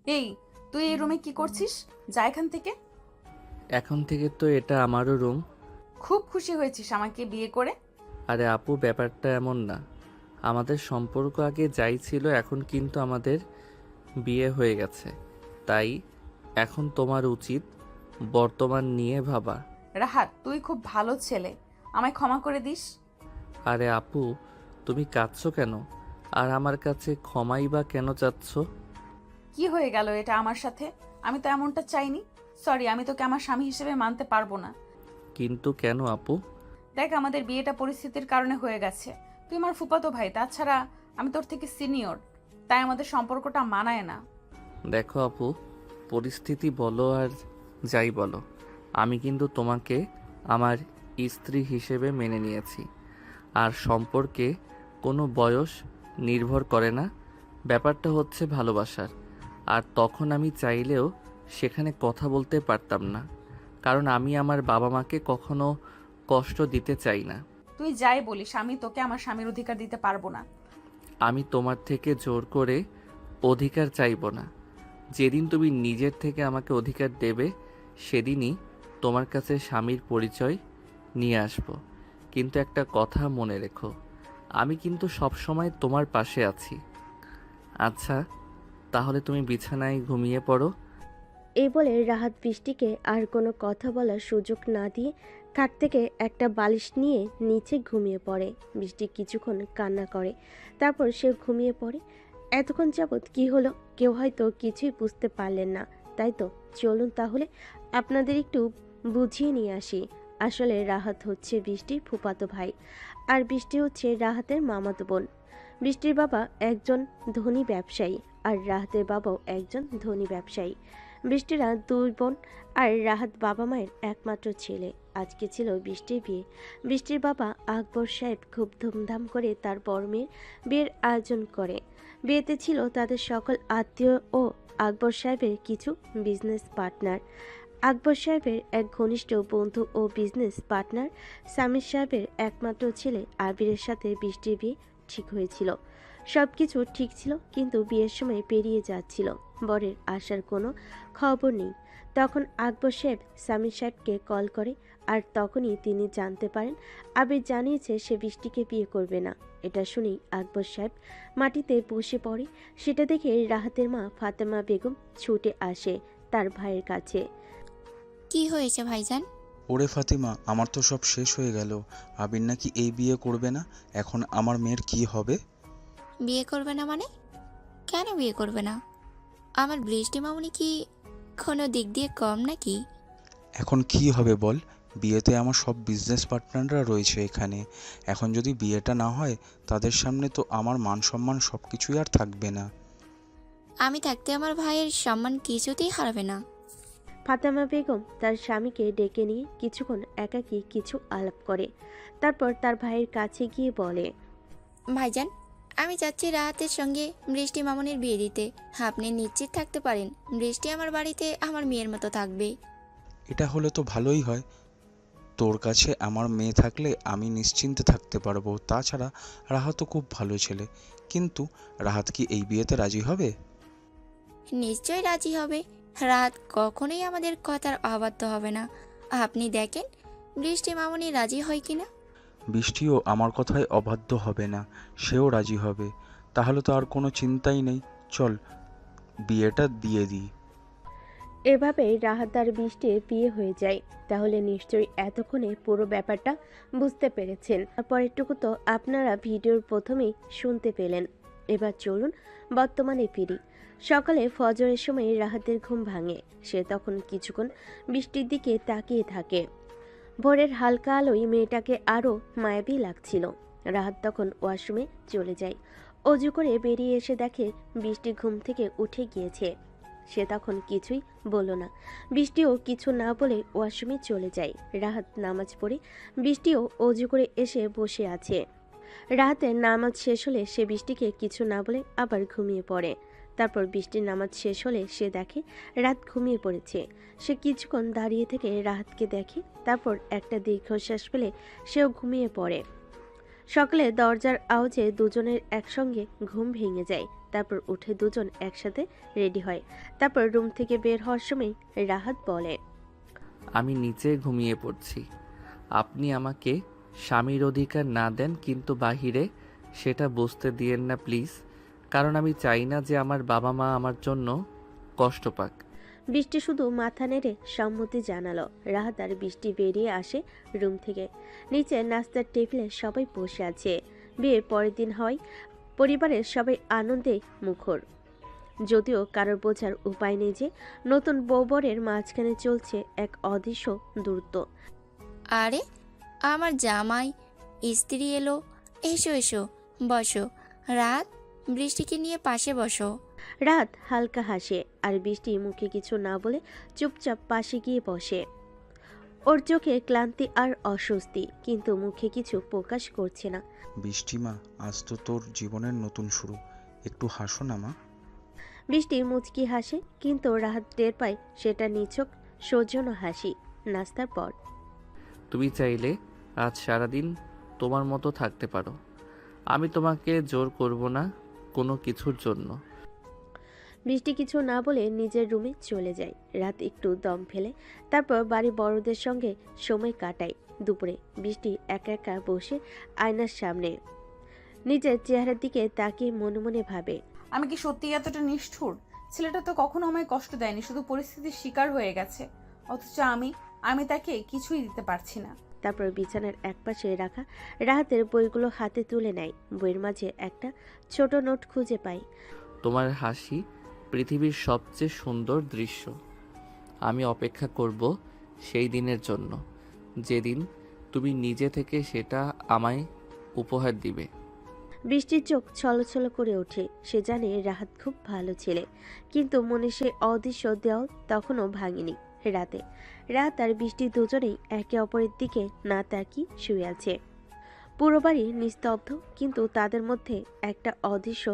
এই, তুই এই রুমে কি করছিস? যা এখান থেকে। এখন থেকে তো এটা আমারও রুম। খুব খুশি হয়েছিস আমাকে বিয়ে করে? আরে আপু, ব্যাপারটা এমন না। আমাদের সম্পর্ক আগে যাই ছিল, এখন কিন্তু আমাদের বিয়ে হয়ে গেছে। তাই এখন তোমার উচিত বর্তমান নিয়ে ভাবা। রাহাত, তুই খুব ভালো ছেলে, আমায় ক্ষমা করে দিস। আরে আপু, তুমি কাঁদছো কেন? আর আমার কাছে ক্ষমাই বা কেন চাচ্ছ? কি হয়ে গেল এটা আমার সাথে? আমি তো এমনটা চাইনি। সরি, আমি তোকে আমার স্বামী হিসেবে মানতে পারবো না। কিন্তু কেন আপু? দেখ, আমাদের বিয়েটা পরিস্থিতির কারণে হয়ে গেছে। তুই আমার ফুফাতো ভাই, তাছাড়া আমি তোর থেকে সিনিয়র। তাই আমাদের সম্পর্কটা মানায় না। দেখো আপু, পরিস্থিতি বলো আর যাই বলো, আমি কিন্তু তোমাকে আমার স্ত্রী হিসেবে মেনে নিয়েছি। আর সম্পর্কে কোনো বয়স নির্ভর করে না। ব্যাপারটা হচ্ছে ভালোবাসার। আর তখন আমি চাইলেও সেখানে কথা বলতে পারতাম না, কারণ আমি আমার বাবা মাকে কখনো কষ্ট দিতে চাই না। তুই যাই বলিস, আমি তোকে আমার স্বামীর অধিকার দিতে পারবো না। আমি তোমার থেকে জোর করে অধিকার চাইবো না। যেদিন তুমি নিজের থেকে আমাকে অধিকার দেবে, সেদিনই তোমার কাছে স্বামীর পরিচয় নিয়ে আসব। কিন্তু একটা কথা মনে রেখো, আমি কিন্তু সবসময় তোমার পাশে আছি। আচ্ছা, তাহলে তুমি বিছানায় ঘুমিয়ে পড়ো। এই বলে রাহাত বৃষ্টিকে আর কোনো কথা বলার সুযোগ না দিয়ে খাট থেকে একটা বালিশ নিয়ে নিচে ঘুমিয়ে পড়ে। বৃষ্টি কিছুক্ষণ কান্না করে, তারপর সে ঘুমিয়ে পড়ে। এতক্ষণ যাবৎ কি হলো কেউ হয়তো কিছুই বুঝতে পারলেন না, তাই তো? চলুন তাহলে আপনাদের একটু বুঝিয়ে নিয়ে আসি। আসলে রাহাত হচ্ছে বৃষ্টির ফুফাতো ভাই, আর বৃষ্টি হচ্ছে রাহাতের মামাতো বোন। বৃষ্টির বাবা একজন ধনী ব্যবসায়ী, আর রাহাতের বাবাও একজন ধনী ব্যবসায়ী। বৃষ্টিরা দুই বোন, আর রাহাত বাবা মায়ের একমাত্র ছেলে। আজকে ছিল বৃষ্টির বিয়ে। বৃষ্টির বাবা আকবর সাহেব খুব ধুমধাম করে তার বড় মেয়ের বিয়ের আয়োজন করে। বিয়েতে ছিল তাদের সকল আত্মীয় ও আকবর সাহেবের কিছু বিজনেস পার্টনার। আকবর সাহেবের এক ঘনিষ্ঠ বন্ধু ও বিজনেস পার্টনার সামির সাহেবের একমাত্র ছেলে আবিরের সাথে বৃষ্টির বিয়ে ঠিক হয়েছিল। সবকিছু ঠিক ছিল, কিন্তু বিয়ের সময় পেরিয়ে যাচ্ছিল, বরের আসার কোনো খবর নেই। তখন আকবর সাহেব সামির সাহেবকে কল করে, আর তখনই তিনি জানতে পারেন আবির জানিয়েছে সে বৃষ্টিকে বিয়ে করবে না। এটা শুনেই আকবর সাহেব মাটিতে বসে পড়ে। সেটা দেখে রাহাতের মা ফাতেমা বেগম ছুটে আসে তার ভাইয়ের কাছে। কি হয়েছে ভাইজান? ওরে ফাতিমা, আমার তো সব শেষ হয়ে গেল। আবির নাকি এই বিয়ে করবে না। এখন আমার মেয়ের কি হবে? বিয়ে করবে না মানে? কেন বিয়ে করবে না? আমার বৃষ্টি মামুনি কি কোনো দিক দিয়ে কম নাকি? এখন কি হবে বল? বিয়েতে আমার সব বিজনেস পার্টনাররা রয়েছে এখানে। এখন যদি বিয়েটা না হয়, তাদের সামনে তো আমার মান সম্মান সব কিছুই আর থাকবে না। আমি থাকতে আমার ভাইয়ের সম্মান কিছুতেই হারাবে না। ফাতেমা বেগম তার স্বামীকে ডেকে নিয়ে কিছুক্ষণ একাকী কিছু আলাপ করে, তারপর তার ভাইয়ের কাছে গিয়ে বলে, ভাইজান, আমি চাচ্ছি রাহাতের সঙ্গে বৃষ্টি মামুনির বিয়ে দিতে। আপনি নিশ্চিত থাকতে পারেন বৃষ্টি আমার বাড়িতে আমার মেয়ের মতো থাকবে। এটা হলে তো ভালোই হয়। তোর কাছে আমার মেয়ে থাকলে আমি নিশ্চিন্তে থাকতে পারবো। তাছাড়া রাহাত তো খুব ভালো ছেলে। কিন্তু রাহাত কি এই বিয়েতে রাজি হবে? নিশ্চয়ই রাজি হবে। রাহাত কখনোই আমাদের কথার অবাধ্য হবে না। আপনি দেখেন বৃষ্টি মামুনি রাজি হয় কিনা। বৃষ্টিও আমার কথায় অবাধ্য হবে না, সেও রাজি হবে। তাহলে তো আর কোনো চিন্তাই নেই। চল, বিয়েটা দিয়ে দিই। এভাবেই রাহাত আর বৃষ্টির বিয়ে হয়ে যায়। তাহলে নিশ্চয়ই এতক্ষণে পুরো ব্যাপারটা বুঝতে পেরেছেন। পরেরটুকু তো আপনারা ভিডিওর প্রথমেই শুনতে পেলেন। এবার চলুন বর্তমানে ফিরি। সকালে ফজরের সময় রাহাতের ঘুম ভাঙে। সে তখন কিছুক্ষণ বৃষ্টির দিকে তাকিয়ে থাকে। ভোরের হালকা আলোয় মেয়েটাকে আরও মায়াবী লাগছিল। রাহাত তখন ওয়াশরুমে চলে যায়। অজু করে বেরিয়ে এসে দেখে বৃষ্টি ঘুম থেকে উঠে গিয়েছে। সে তখন কিছুই বলল না। বৃষ্টিও কিছু না বলে ওয়াশরুমে চলে যায়। রাহাত নামাজ পড়ে বৃষ্টিও অজু করে এসে বসে আছে। রাহাতের নামাজ শেষ হলে সে বৃষ্টিকে কিছু না বলে আবার ঘুমিয়ে পড়ে। তারপর বৃষ্টির নামাজ শেষ হলে সে দেখে রাত ঘুমিয়ে পড়েছে। সে কিছুক্ষণ দাঁড়িয়ে থেকে রাহাতকে দেখে, তারপর একটা দীর্ঘশ্বাস ফেলে সেও ঘুমিয়ে পড়ে। সকালে দরজার আওয়াজে দুজনের একসঙ্গে ঘুম ভেঙে যায়। তারপর উঠে দুজন একসাথে রেডি হয়। তারপর রুম থেকে বের হওয়ার সময় রাহাত বলে, আমি নিচে ঘুমিয়ে পড়ছি। আপনি আমাকে স্বামীর অধিকার না দেন কিন্তু বাহিরে সেটা বুঝতে দিয়েন না প্লিজ, কারণ আমি চাই না যে আমার বাবা মা আমার জন্য কষ্ট পাক। বৃষ্টি শুধু মাথা নেড়ে সম্মতি জানালো। রাহাত আর বৃষ্টি বেরিয়ে আসে রুম থেকে। নিচে নাস্তার টেবিলে সবাই বসে আছে। বিয়ের পরের দিন হয়, পরিবারের সবাই আনন্দে মুখর। যদিও কারোর বোঝার উপায় নেই যে নতুন বউবরের মাঝখানে চলছে এক অদৃশ্য দূরত্ব। আরে আমার জামাই স্ত্রী এলো, এসো এসো বসো। রাত, বৃষ্টিকে নিয়ে পাশে বসো। রাত হালকা হাসে আর বৃষ্টি মুখে কিছু না বলে চুপচাপ পাশে গিয়ে বসে। ওর চোখে ক্লান্তি আর অস্বস্তি, কিন্তু মুখে কিছু প্রকাশ করছে না। বৃষ্টি মা, আজ তো তোর জীবনের নতুন শুরু, একটু হাসো না মা। বৃষ্টি মুচকি হাসে, কিন্তু রাহাত টের পায় সেটা নিছক সৌজন্য হাসি। নাস্তার পর তুমি চাইলে আজ সারাদিন তোমার মতো থাকতে পারো, আমি তোমাকে জোর করব না কোনো কিছুর জন্য। বৃষ্টি কিছু না বলে নিজের রুমে চলে যায়। রাত একটু দম ফেলে, তারপর বাড়ি বড়দের সঙ্গে সময় কাটায়। দুপুরে বৃষ্টি একা একা বসে আয়নার সামনে নিজের চেহারার দিকে তাকিয়ে মনে মনে ভাবে, আমি কি সত্যি এতটা নিষ্ঠুর? ছেলেটা তো কখনো আমায় কষ্ট দেয়নি, শুধু পরিস্থিতির শিকার হয়ে গেছে। অথচ আমি তাকে কিছুই দিতে পারছি না। তারপর বিছানার একপাশে রাখা রাহাতের বইগুলো হাতে তুলে নেয়। বইয়ের মাঝে একটা ছোট নোট খুঁজে পায়। তোমার হাসি পৃথিবীর সবচেয়ে সুন্দর দৃশ্য। আমি অপেক্ষা করব সেই দিনের জন্য যেদিন তুমি নিজে থেকে সেটা আমায় উপহার দিবে। বৃষ্টির চোখ ছলছল করে ওঠে। সে জানে রাহাত খুব ভালো ছেলে, কিন্তু মনে সে অদৃশ্য দেওয়াল তখনও ভাঙেনি। রাত আর বৃষ্টি দুজনেই একে অপরের দিকে না তাকিয়ে শুয়ে আছে। পুরো বাড়ি নিস্তব্ধ, কিন্তু তাদের মধ্যে একটা অদৃশ্য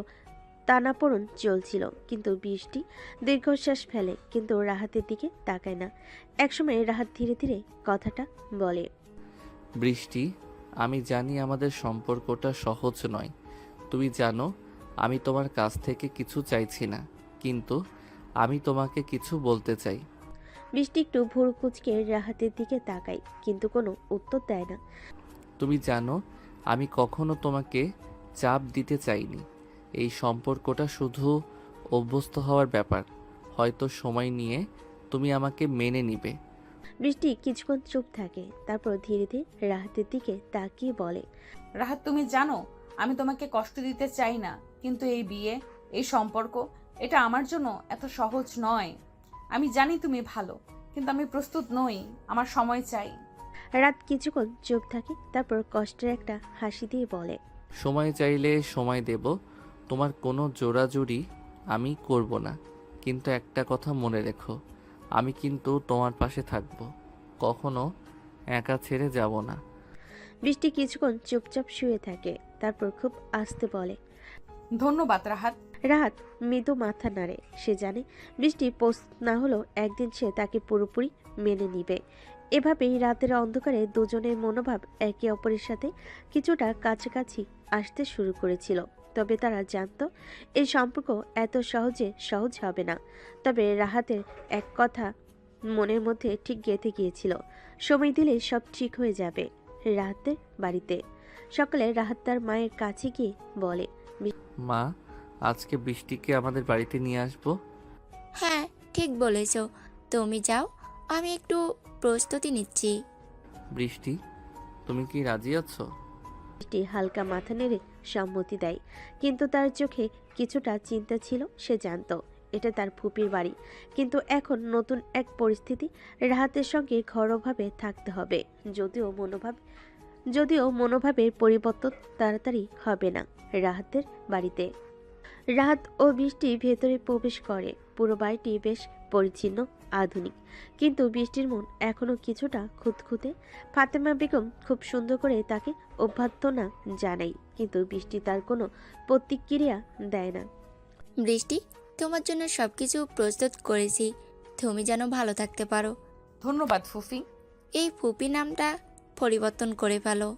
টানাপোড়েন চলছিল। কিন্তু বৃষ্টি দীর্ঘশ্বাস ফেলে, কিন্তু রাহাতের দিকে তাকায় না। একসময় রাহাত ধীরে ধীরে কথাটা বলে, বৃষ্টি, আমি জানি আমাদের সম্পর্কটা সহজ নয়। তুমি জানো আমি তোমার কাছ থেকে কিছু চাইছি না, কিন্তু আমি তোমাকে কিছু বলতে চাই। বৃষ্টি একটু ভুরু কুঁচকে রাহাতের দিকে তাকায়, কিন্তু কোনো উত্তর দেয় না। তুমি জানো আমি কখনো তোমাকে চাপ দিতে চাইনি। এই সম্পর্কটা শুধু অভ্যস্ত হওয়ার ব্যাপার। হয়তো সময় নিয়ে তুমি আমাকে মেনে নিবে। বৃষ্টি কিছুক্ষণ চুপ থাকে, তারপর ধীরে ধীরে রাহাতের দিকে তাকিয়ে বলে, রাহাত, তুমি জানো আমি তোমাকে কষ্ট দিতে চাই না, কিন্তু এই বিয়ে, এই সম্পর্ক, এটা আমার জন্য এত সহজ নয়। আমি জানি তুমি ভালো, কিন্তু আমি প্রস্তুত নই। আমার সময় চাই। রাত কিছুক্ষণ চুপ থাকে, তারপর কষ্টের একটা হাসি দিয়ে বলে, সময় চাইলে সময় দেব, তোমার কোনো জোরাজুরি আমি করব না। কিন্তু একটা কথা মনে রেখো, আমি কিন্তু তোমার পাশে থাকব, কখনো একা ছেড়ে যাব না। বৃষ্টি কিছুক্ষণ চুপচাপ শুয়ে থাকে, তারপর খুব আস্তে বলে, ধন্যবাদ রাহাত। রাহাত মৃদু মাথা নাড়ে। সে জানে বৃষ্টি পোস্ট না হলেও একদিন সে তাকে পুরোপুরি মেনে নিবে। এভাবেই রাতের অন্ধকারে দুজনের মনোভাব একে অপরের সাথে কিছুটা কাছাকাছি আসতে শুরু করেছিল। তবে তারা জানতো এই সম্পর্ক এত সহজ হবে না। তবে রাহাতের এক কথা মনের মধ্যে ঠিক গেঁথে গিয়েছিল, সময় দিলে সব ঠিক হয়ে যাবে। রাহাতের বাড়িতে সকালে রাহাত তার মায়ের কাছে গিয়ে বলে, মা, আজকে বৃষ্টিকে আমাদের বাড়িতে নিয়ে আসবো। হ্যাঁ, ঠিক বলেছ। তুমি যাও, আমি একটু প্রস্তুতি নিচ্ছি। বৃষ্টি, তুমি কি রাজি আছো? বৃষ্টি হালকা মাথা নেড়ে সম্মতি দেয়, কিন্তু তার চোখে কিছুটা চিন্তা ছিল। সে জানতো এটা তার ফুপির বাড়ি, কিন্তু এখন নতুন এক পরিস্থিতি। রাহাতের সঙ্গে ঘরোয়াভাবে থাকতে হবে, যদিও মনোভাবের পরিবর্তন তাড়াতাড়ি হবে না। রাহাতের বাড়িতে রাহাত ও বৃষ্টি ভেতরে প্রবেশ করে। পুরো বাড়িটি বেশ পরিচ্ছন্ন, আধুনিক, কিন্তু বৃষ্টির মন এখনো কিছুটা খুঁতখুঁতে। ফাতেমা বেগম খুব সুন্দর করে তাকে অভ্যর্থনা জানায়, কিন্তু বৃষ্টি তার কোনো প্রতিক্রিয়া দেয় না। বৃষ্টি, তোমার জন্য সবকিছু প্রস্তুত করেছি, তুমি যেন ভালো থাকতে পারো। ধন্যবাদ ফুফি। এই ফুপি নামটা পরিবর্তন করে ফেলো।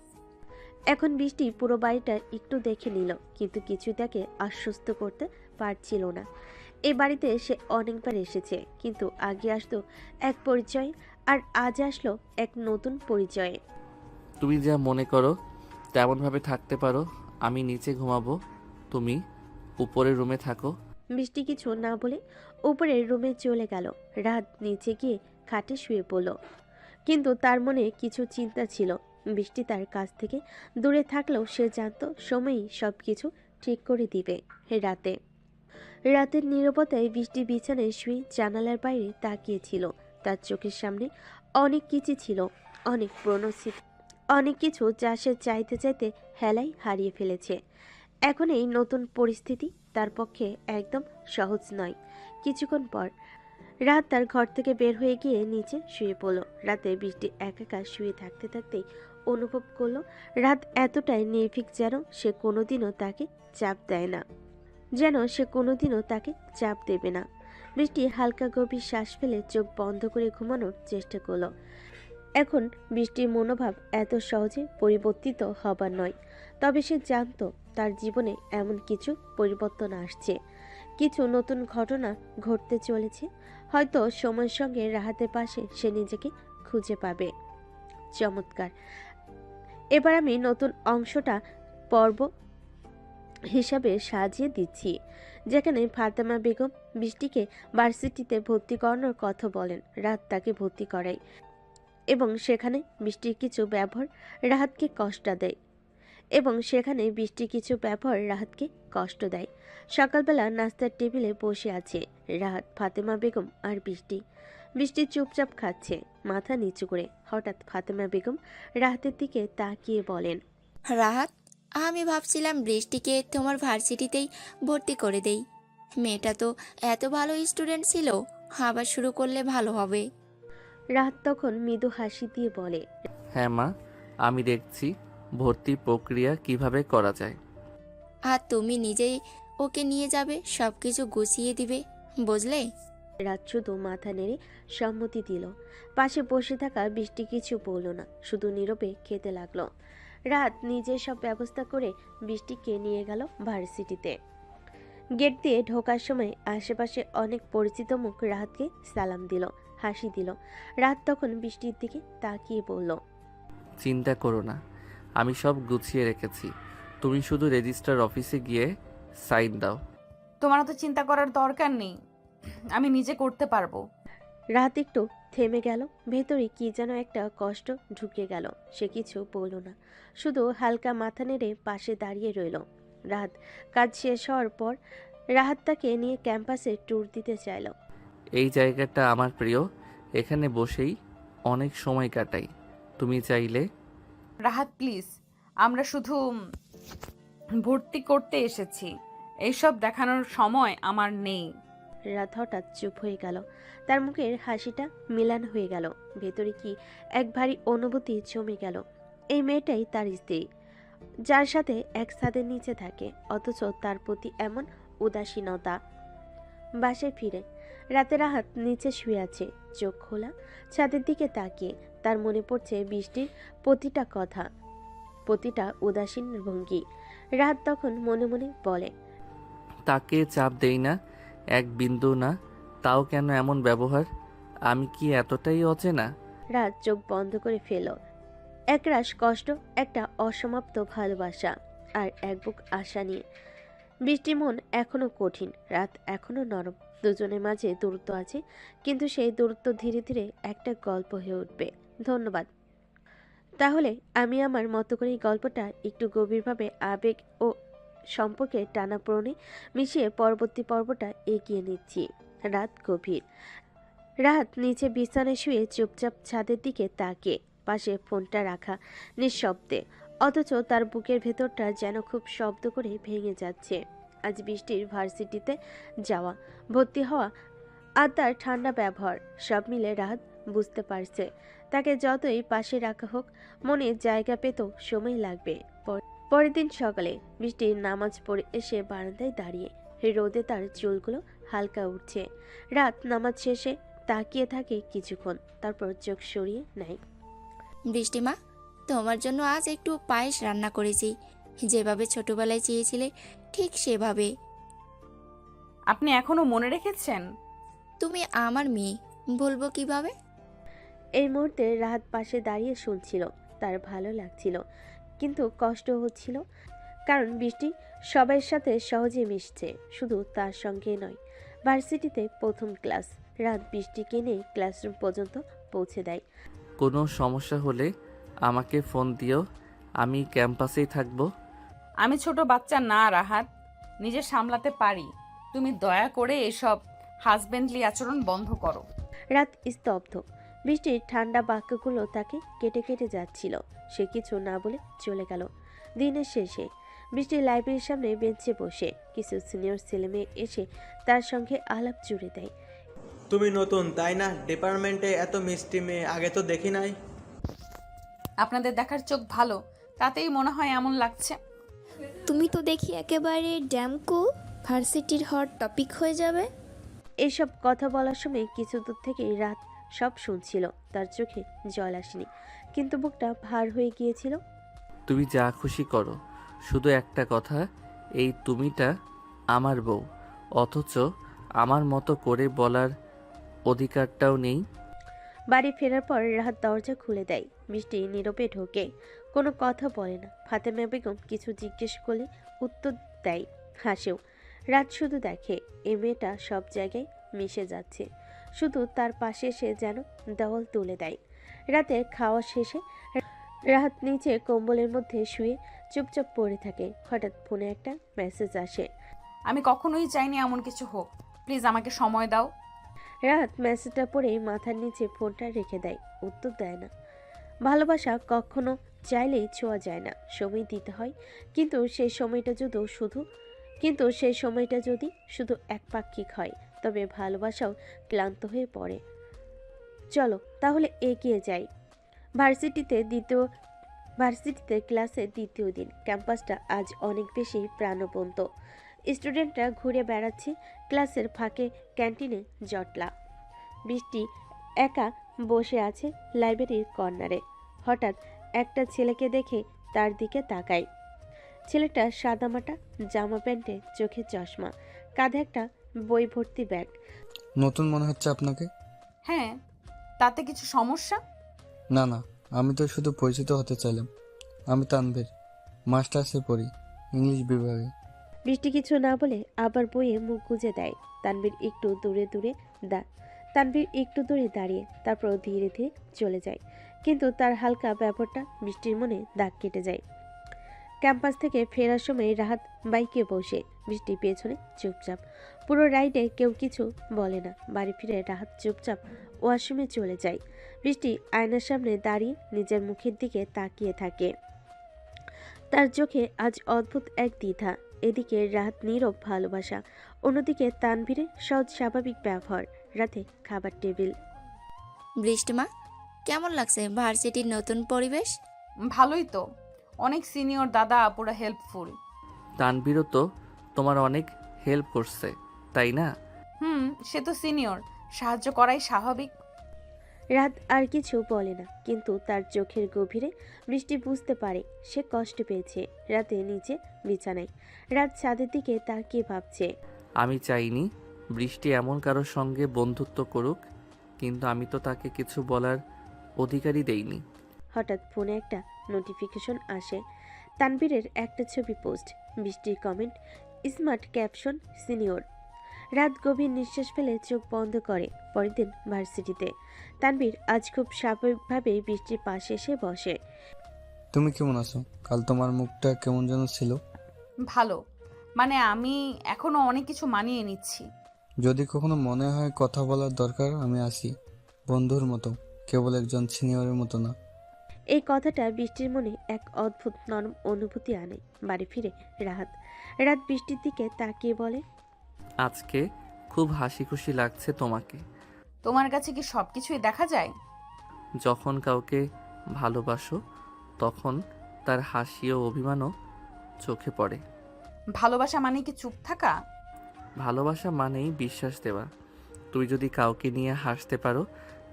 এখন বৃষ্টি পুরো বাড়িটা একটু দেখে নিল, কিন্তু কিছু তাকে আশ্বস্ত করতে পারছিল না। এই বাড়িতে সে অনেকবার এসেছে, কিন্তু আগে আসতো এক পরিচয়, আর আজ আসলো এক নতুন পরিচয়ে। তুমি যা মনে করো তেমনভাবে থাকতে পারো। আমি নিচে ঘুমাবো, তুমি উপরের রুমে থাকো। বৃষ্টি কিছু না বলে উপরের রুমে চলে গেল। রাত নিচে গিয়ে খাটে শুয়ে পড়ল, কিন্তু তার মনে কিছু চিন্তা ছিল। বৃষ্টি তার কাছ থেকে দূরে থাকলেও সে জানতো সময়ই সবকিছু ঠিক করে দিবে। রাতের নীরবতায় বৃষ্টি বিছানায় শুয়ে জানালার বাইরে তাকিয়েছিল। তার চোখের সামনে অনেক কিছু ছিল, অনেক পুরনো স্মৃতি, অনেক কিছু যা সে চাইতে চাইতে হেলাই হারিয়ে ফেলেছে। এখন এই নতুন পরিস্থিতি তার পক্ষে একদম সহজ নয়। কিছুক্ষণ পর রাত তার ঘর থেকে বের হয়ে গিয়ে নিচে শুয়ে পড়ল। রাতে বৃষ্টি একা শুয়ে থাকতে থাকতেই অনুভব করলো রাত এতটাই নির্ভীক সে কোনোদিনও তাকে চাপ দেয় না, যেন সে কোনোদিনও তাকে চাপ দেবে না। বৃষ্টি হালকা গভীর শ্বাস ফেলে চোখ বন্ধ করে ঘুমানোর চেষ্টা করলো। এখন বৃষ্টির মনোভাব এত সহজে পরিবর্তিত হবার নয়, তবে সে জানতো তার জীবনে এমন কিছু পরিবর্তন আসছে, কিছু নতুন ঘটনা ঘটতে চলেছে। হয়তো সময়ের সঙ্গে রাহাতের পাশে সে নিজেকে খুঁজে পাবে। চমৎকার। এবার আমি নতুন অংশটা পর্ব হিসাবে সাজিয়ে দিচ্ছি, যেখানে ফাতেমা বেগম বৃষ্টিকে ভার্সিটিতে ভর্তি করানোর কথা বলেন। রাত তাকে ভর্তি করায় এবং সেখানে বৃষ্টির কিছু ব্যবহার রাহাতকে কষ্ট দেয়। সকালবেলা নাস্তার টেবিলে বসে আছে রাহাত, ফাতেমা বেগম আর বৃষ্টি চুপচাপ খাচ্ছে মাথা নিচু করে। হঠাৎ ফাতেমা বেগম রাহাতের দিকে তাকিয়ে বলেন, রাহাত, আমি ভাবছিলাম বৃষ্টিকে তোমার ভার্সিটিতেই ভর্তি করে দেই। মেয়েটা তো এত ভালো স্টুডেন্ট ছিল, আবার শুরু করলে ভালো হবে। রাহাত তখন মৃদু হাসি দিয়ে বলে, হ্যাঁ মা, আমি দেখছি ভর্তির প্রক্রিয়া কিভাবে করা যায়। আর তুমি নিজেই ওকে নিয়ে যাবে, সব কিছু গুছিয়ে দিবে, বুঝলে? রাত শুধু মাথা নেড়ে সম্মতি দিল। পাশে বসে থাকা বৃষ্টি কিছু বলল না, শুধু নীরবে খেতে লাগলো। রাত নিজে সব ব্যবস্থা করে বৃষ্টিকে নিয়ে গেল ভার্সিটিতে। গেট দিয়ে ঢোকার সময় আশেপাশে অনেক পরিচিত মুখ রাহাতকে সালাম দিল, হাসি দিল। রাত তখন বৃষ্টির দিকে তাকিয়ে বলল, চিন্তা করো না, আমি সব গুছিয়ে রেখেছি। তুমি শুধু রেজিস্ট্রার অফিসে গিয়ে সাইন দাও। তোমার তো চিন্তা করার দরকার নেই, আমি নিজে করতে পারবো। রাত একটু থেমে গেল। ভেতরে কি যেন একটা কষ্ট ঢুকে গেল। সে কিছু বলল না, শুধু হালকা মাথা নেড়ে পাশে দাঁড়িয়ে রইল। রাত কাজ শেষ হওয়ার পর রাহাত তাকে নিয়ে ক্যাম্পাসে ট্যুর দিতে চাইল। এই জায়গাটা আমার প্রিয়, এখানে বসেই অনেক সময় কাটাই। তুমি চাইলে। রাহাত প্লিজ, আমরা শুধু ভর্তি করতে এসেছি, এইসব দেখানোর সময় আমার নেই। রাত হঠাৎ চুপ হয়ে গেল। তার মুখের হাসিটা মিলান হয়ে গেল। ভেতরে কি এক ভারী অনুভূতি জমে গেল। এই মেয়েটাই তার স্ত্রী, যার সাথে এক ছাদের নিচে থাকে, অথচ তার প্রতি এমন উদাসীনতা। বাসায় ফিরে রাতে রাহাত নিচে শুয়ে আছে, চোখ খোলা, ছাদের দিকে তাকিয়ে। তার মনে পড়ছে বৃষ্টির প্রতিটা কথা, প্রতিটা উদাসীন ভঙ্গি। রাত তখন মনে মনে বলে, তাকে চাপ দেই না, এক বিন্দু না, তাও কেন এমন ব্যবহার? আমি কি এতটাই অচেনা? রাত চোখ বন্ধ করে ফেল। একরাশ কষ্ট, একটা অসমাপ্ত ভালোবাসা, আর এক বুক আশা নিয়ে। বৃষ্টির মন এখনো কঠিন, রাত এখনো নরম। দুজনের মাঝে দূরত্ব আছে, কিন্তু সেই দূরত্ব ধীরে ধীরে একটা গল্প হয়ে উঠবে। ধন্যবাদ। তাহলে আমি আমার মতো করে এই গল্পটা একটু গভীরভাবে আবেগ ও সম্পর্কে টানাপোড়েনে মিশিয়ে পরবর্তী পর্বটা এগিয়ে নিচ্ছি। রাত গভীর। রাত নিচে বিছানায় শুয়ে চুপচাপ ছাদের দিকে তাকিয়ে, পাশে ফোনটা রাখা নিঃশব্দে, অথচ তার বুকের ভেতরটা যেন খুব শব্দ করে ভেঙে যাচ্ছে। আজ বৃষ্টির ভার্সিটিতে যাওয়া, ভর্তি হওয়া আর তার ঠান্ডা ব্যবহার, সব মিলে রাত বুঝতে পারছে তাকে যতই পাশে রাখা হোক, মনে জায়গা পেত সময় লাগবে। পরের দিন সকালে বৃষ্টির নামাজ পড়ে এসে বারান্দায় দাঁড়িয়ে, রোদে তার চুলগুলো হালকা উঠছে। রাত নামাজ শেষে তাকিয়ে থাকে কিছুক্ষণ, তারপর চোখ সরিয়ে নেয়। বৃষ্টিমা, তোমার জন্য আজ একটু পায়েস রান্না করেছি, যেভাবে ছোটবেলায় চেয়েছিলে ঠিক সেভাবে। আপনি এখনো মনে রেখেছেন? তুমি আমার মেয়ে, বলবো কিভাবে? এই মুহূর্তে রাহাত পাশে দাঁড়িয়ে শুনছিল। তার ভালো লাগছিল, কিন্তু কষ্ট হচ্ছিল, কারণ বৃষ্টি সবার সাথে সহজে মিশছে, শুধু তার সঙ্গে নয়। ভার্সিটিতে প্রথম ক্লাস, রাত বৃষ্টিকে নিয়ে ক্লাসরুম পর্যন্ত পৌঁছে দেয়। কোনো সমস্যা হলে আমাকে ফোন দিও, আমি ক্যাম্পাসেই থাকবো। আমি ছোট বাচ্চা না রাহাত, নিজে সামলাতে পারি। তুমি দয়া করে এসব হাজবেন্ডলি আচরণ বন্ধ করো। রাত স্তব্ধ। বৃষ্টির ঠান্ডা বাক্যগুলো তাকে কেটে কেটে যাচ্ছিল। সে কিছু না বলে চলে গেল। দিনের শেষে বৃষ্টি লাইব্রেরির সামনে বেঞ্চে বসে কিছু সিনিয়র ছেলেমেয়ে এসে তার সঙ্গে আলাপ জুড়ে দেয়। তুমি নতুন তাই না ডিপার্টমেন্টে? এত মিষ্টি মেয়ে আগে তো দেখি নাই। আপনাদের দেখার চোখ ভালো, তাতেই মনে হয় এমন লাগছে। তুমি তো দেখি একেবারে ড্যামকো ভার্সিটির হট টপিক হয়ে যাবে। এইসব কথা বলার সময় কিছু দূর থেকেই রাত সব শুনছিল। তার চোখে জল আসেনি, কিন্তু বুকটা ভার হয়ে গিয়েছিল। তুমি যা খুশি করো, শুধু একটা কথা, এই তুমিটা আমার বউ, অথচ আমার মতো করে বলার অধিকারটাও নেই। বাড়ি ফেরার পর রাহাত দরজা খুলে দেয়। বৃষ্টি নীরবে ঢোকে, কোনো কথা বলে না। ফাতেমা বেগম কিছু জিজ্ঞেস করলে উত্তর দেয়, হাসেও। রাত শুধু দেখে এই মেয়েটা সব জায়গায় মিশে যাচ্ছে, শুধু তার পাশে সে যেন দেওয়াল তুলে দেয়। রাতে খাওয়া শেষে রাহাত নিচে কম্বলের মধ্যে শুয়ে চুপচাপ পড়ে থাকে। হঠাৎ ফোনে একটা মেসেজ আসে। আমি কখনোই চাইনি এমন কিছু হোক, প্লিজ আমাকে সময় দাও। রাহাত মেসেজটা পড়েই মাথার নিচে ফোনটা রেখে দেয়, উত্তর দেয় না। ভালোবাসা কখনো চাইলেই ছোঁয়া যায় না, সময় দিতে হয়। কিন্তু সেই সময়টা যদি শুধু একপাক্ষিক হয়, তবে ভালোবাসাও ক্লান্ত হয়ে পড়ে। চলো তাহলে এগিয়ে যাই। ভার্সিটিতে ক্লাসের দ্বিতীয় দিন। ক্যাম্পাসটা আজ অনেক বেশি প্রাণবন্ত। স্টুডেন্টরা ঘুরে বেড়াচ্ছে। ক্লাসের ফাঁকে ক্যান্টিনে জটলা। বৃষ্টি একা বসে আছে লাইব্রেরির কর্নারে। হঠাৎ একটা ছেলেকে দেখে তার দিকে তাকায়। ছেলেটা সাদামাটা জামা প্যান্টে, চোখে চশমা, কাঁধে একটা বই ভর্তি ব্যাগ। নতুন মনে হচ্ছে আপনাকে। হ্যাঁ, তাতে কিছু সমস্যা? না না, আমি তো শুধু পরিচিত হতে চাইলাম। আমি তানভীর, মাস্টার্সে পড়ি, ইংলিশ বিভাগে। বৃষ্টি কিছু না বলে আবার বইয়ে মুখ গুজে দেয়। তানভীর একটু দূরে দাঁড়িয়ে, তারপর ধীরে ধীরে চলে যায়। কিন্তু তার হালকা ব্যাপারটা বৃষ্টির মনে দাগ কেটে যায়। ক্যাম্পাস থেকে ফেরার সময় রাহাত বাইকে বসে, বৃষ্টি পেছনে চুপচাপ। পুরো রাইডে কেউ কিছু বলে না। বাড়ি ফিরে রাহাত চুপচাপ ওয়াশরুমে চলে যায়। বৃষ্টি আয়নার সামনে দাঁড়িয়ে নিজের মুখের দিকে তাকিয়ে থাকে। তার চোখে আজ অদ্ভুত এক দ্বিধা। এদিকে রাহাত নীরব ভালোবাসা, অন্যদিকে তানভীরের সহজ স্বাভাবিক ব্যবহার। রাতে খাবার টেবিল। বৃষ্টিমা, কেমন লাগছে ভার্সিটির নতুন পরিবেশ? ভালোই তো, অনেক সিনিয়র দাদা আপুরা হেল্পফুল। তানভীরও তো তোমার অনেক হেল্প করছে, তাই না? সে তো সিনিয়র, সাহায্য করাই স্বাভাবিক। রাত আর কিছু বলে না, কিন্তু তার চোখের গভীরে বৃষ্টি বুঝতে পারে সে কষ্ট পেয়েছে। রাতে নিচে বিছানায় রাত ছাদের দিকে তাকিয়ে ভাবছে। আমি চাইনি বৃষ্টি এমন কারোর সঙ্গে বন্ধুত্ব করুক, কিন্তু আমি তো তাকে কিছু বলার অধিকারই দেইনি। হঠাৎ ফোনে একটা নোটিফিকেশন আসে। তানভীরের একটা ছবি পোস্ট, বৃষ্টির কমেন্ট, স্মার্ট ক্যাপশন, সিনিয়র। রাত গভীর নিঃশ্বাস ফেলে চোখ বন্ধ করে। পরের দিন ভার্সিটিতে তানভীর আজ খুব স্বাভাবিকভাবে বৃষ্টির পাশে এসে বসে। তুমি কেমন আছো? কাল তোমার মুখটা কেমন যেন ছিল। ভালো, মানে আমি এখনো অনেক কিছু মানিয়ে নিচ্ছি। যদি কখনো মনে হয় কথা বলার দরকার, আমি আসি, বন্ধুর মতো, কেবল একজন সিনিয়রের মতো না। এই কথাটা বৃষ্টির মনে এক অদ্ভুত নরম অনুভূতি আনে। বাড়ি ফিরে রাত বৃষ্টির দিকে তাকিয়ে বলে, আজকে খুব হাসি খুশি লাগছে তোমাকে। তোমার কাছে কি সব কিছুই দেখা যায়? যখন কাউকে ভালোবাসো তখন তার হাসি ও অভিমানও চোখে পড়ে। ভালোবাসা মানে কি চুপ থাকা? ভালোবাসা মানেই বিশ্বাস দেওয়া। তুই যদি কাউকে নিয়ে হাসতে পারো,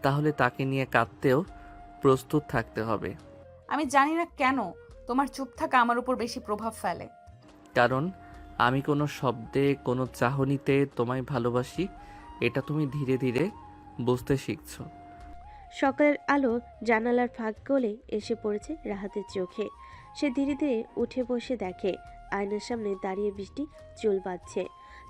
তাহলে তাকে নিয়ে কাঁদতেও প্রস্তুত থাকতে হবে। আমি জানি না কেন তোমার চুপ থাকা আমার উপর বেশি প্রভাব ফেলে। কারণ আমি কোনো শব্দে, কোনো চাহনিতে তোমায় ভালোবাসি, এটা তুমি ধীরে ধীরে বুঝতে শিখছো। সকালের আলো জানালার ফাঁক গলে এসে পড়েছে রাহাতের চোখে। সে ধীরে ধীরে উঠে বসে দেখে আয়নার সামনে দাঁড়িয়ে বৃষ্টি চুল বাঁধছে।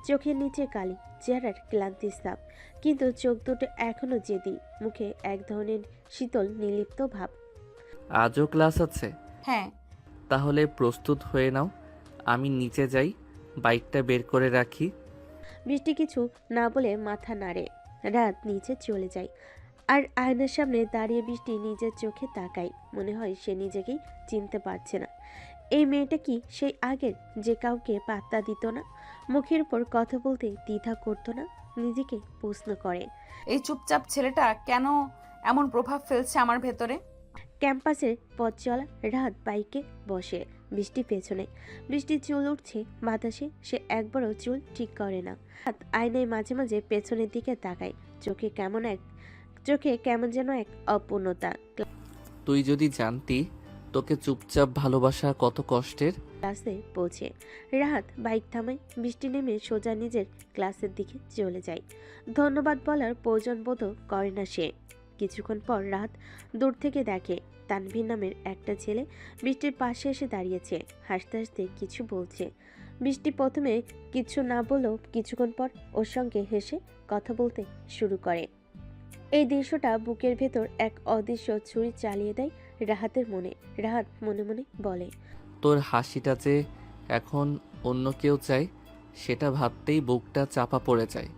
চোখের নিচে কালি, চেহারার ক্লান্তি ছাপ, কিন্তু চোখ দুটো এখনো জেদি, মুখে এক ধরনের শীতল নির্লিপ্ত ভাব। আজও ক্লাস আছে? হ্যাঁ। তাহলে প্রস্তুত হয়ে নাও, আমি নিচে যাই, বাইকটা বের করে রাখি। বৃষ্টি কিছু না বলে মাথা নাড়ে। রাত নিচে চলে যায় আর আয়নার সামনে দাঁড়িয়ে বৃষ্টি নিজের চোখে তাকায়। মনে হয় সে নিজেকেই চিনতে পারছে না। এই মেয়েটা কি সেই আগের, যে কাউকে পাত্তা দিত না, মুখের উপর কথা বলতে দ্বিধা করতো না? নিজেকে প্রশ্ন করে। এই চুপচাপ ছেলেটা কেন এমন প্রভাব ফেলছে আমার ভেতরে? ক্যাম্পাসের পথ চলা রাত বাইকে বসে, বৃষ্টি পেছনে। বৃষ্টির চুল উঠছে বাতাসে, সে একবারও চুল ঠিক করে না। রাত আয়নায় মাঝে মাঝে পেছনের দিকে তাকায়, চোখে কেমন যেন এক অপূর্ণতা। তুই যদি জানতি তোকে চুপচাপ ভালোবাসা কত কষ্টের। ক্লাসে পৌঁছে রাহাত বাইক থামায়, বৃষ্টি নেমে সোজা নিজের ক্লাসের দিকে চলে যায়। ধন্যবাদ বলার প্রয়োজন বোধ করে না সে। কিছুক্ষণ পর রাহাত দূর থেকে দেখে তানভীর নামের একটা ছেলে বৃষ্টির পাশে এসে দাঁড়িয়েছে, হাসতে হাসতে কিছু বলছে। বৃষ্টি প্রথমে কিছু না বলেও কিছুক্ষণ পর ওর সঙ্গে হেসে কথা বলতে শুরু করে। এই দৃশ্যটা বুকের ভেতর এক অদৃশ্য ছুরি চালিয়ে দেয় রাহাতের মনে। রাহাত মনে মনে বলে, তোর হাসিটা যে এখন অন্য কেউ চায়, সেটা ভাবতেই বুকটা চাপা পড়ে যায়।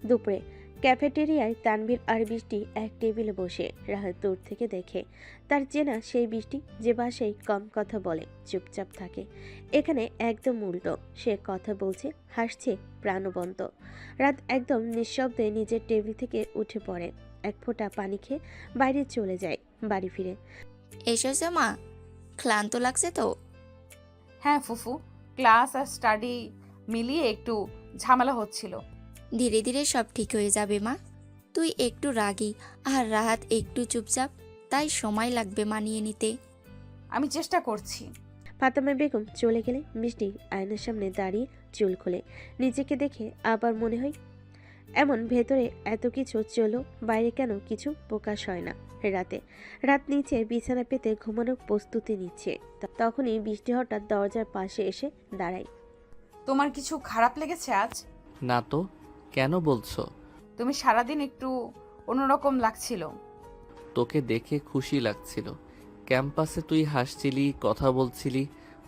দুপুরে ক্যাফেটেরিয়ায় তানভীর আর বৃষ্টি এক টেবিলে বসে। রাহাত দূর থেকে দেখে তার চেনা সেই বৃষ্টি, যে বাসায় কম কথা বলে, চুপচাপ থাকে। এখানে একদম উল্টো, সে কথা বলছে, হাসছে প্রাণবন্ত। রাত একদম নিঃশব্দে নিজের টেবিল থেকে উঠে পড়ে, এক ফোঁটা পানি খেয়ে বাইরে চলে যায়। বাড়ি ফিরে এসেছো মা? ক্লান্ত লাগছে তো? হ্যাঁ ফুফু, ক্লাস আর স্টাডি মিলিয়ে একটু ঝামেলা হচ্ছিল। ধীরে ধীরে সব ঠিক হয়ে যাবে মা। তুই একটু রাগী আর রাহাত একটু চুপচাপ, তাই সময় লাগবে মানিয়ে নিতে। আমি চেষ্টা করছি। ফাতেমা বেগম চলে গেলে বৃষ্টি আয়নার সামনে দাঁড়িয়ে চুল খোলে। নিজেকে দেখে আবার মনে হয়, এমন ভেতরে এত কিছু চলো, বাইরে কেন কিছু প্রকাশ হয় না। রাত নিচে বিছানা পেতে ঘুমানোর প্রস্তুতি নিচ্ছে, তখনই বৃষ্টি হঠাৎ দরজার পাশে এসে দাঁড়ায়। তোমার কিছু খারাপ লেগেছে আজ? না তো, কেন বলছো? তুমি সারাদিন একটু অন্যরকম লাগছিল। তোকে দেখে খুশি লাগছিল। ক্যাম্পাসে তুই হাসছিলি, কথা বলছিলি,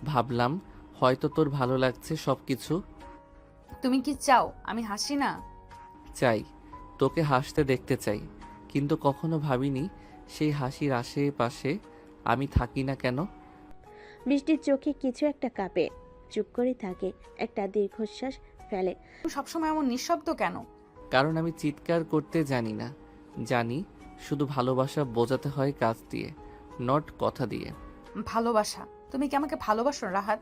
ভাবলাম হয়তো তোর ভালো লাগছে সব কিছু। তুমি কি চাও আমি হাসি না? চাই, তোকে হাসতে দেখতে চাই, কিন্তু কখনো ভাবিনি সেই হাসির আশেপাশে আমি থাকি না কেন। বৃষ্টির চোখে কিছু একটা কাঁপে, চুপ করে থাকে, একটা দীর্ঘশ্বাস ফেলে। তুমি সবসময় এমন নিঃশব্দ কেন? কারণ আমি চিৎকার করতে জানি না। জানি শুধু ভালোবাসা বোঝাতে হয় কাজ দিয়ে, নট কথা দিয়ে। ভালোবাসা? তুমি কি আমাকে ভালোবাসো রাহাত?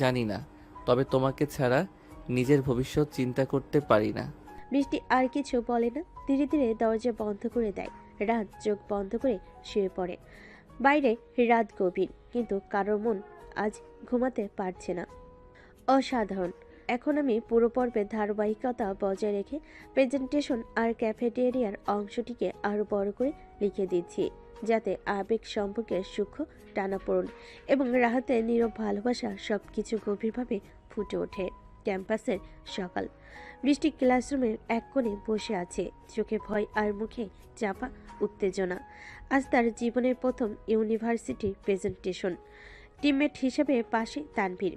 জানি না, তবে তোমাকে ছাড়া নিজের ভবিষ্যৎ চিন্তা করতে পারি না। বৃষ্টি আর কিছু বলে না, ধীরে ধীরে দরজা বন্ধ করে দেয়। রাত চোখ বন্ধ করে শুয়ে পড়ে। বাইরে রাত গভীর, কিন্তু কারোর মন আজ ঘুমাতে পারছে না। অসাধারণ। এখন আমি পুরো পর্বের ধারাবাহিকতা বজায় রেখে প্রেজেন্টেশন আর ক্যাফেটেরিয়ার অংশটিকে আরও বড় করে লিখে দিচ্ছি, যাতে আবেগ সম্পর্কের সূক্ষ্ম টানাপোড়েন এবং রাহাতের নীরব ভালোবাসা সবকিছু গভীরভাবে ফুটে ওঠে। ক্যাম্পাসের সকাল। বৃষ্টি ক্লাসরুমের এক কোণে বসে আছে, চোখে ভয় আর মুখে চাপা উত্তেজনা। আজ তার জীবনের প্রথম ইউনিভার্সিটি প্রেজেন্টেশন। টিমমেট হিসেবে পাশে তানভীর।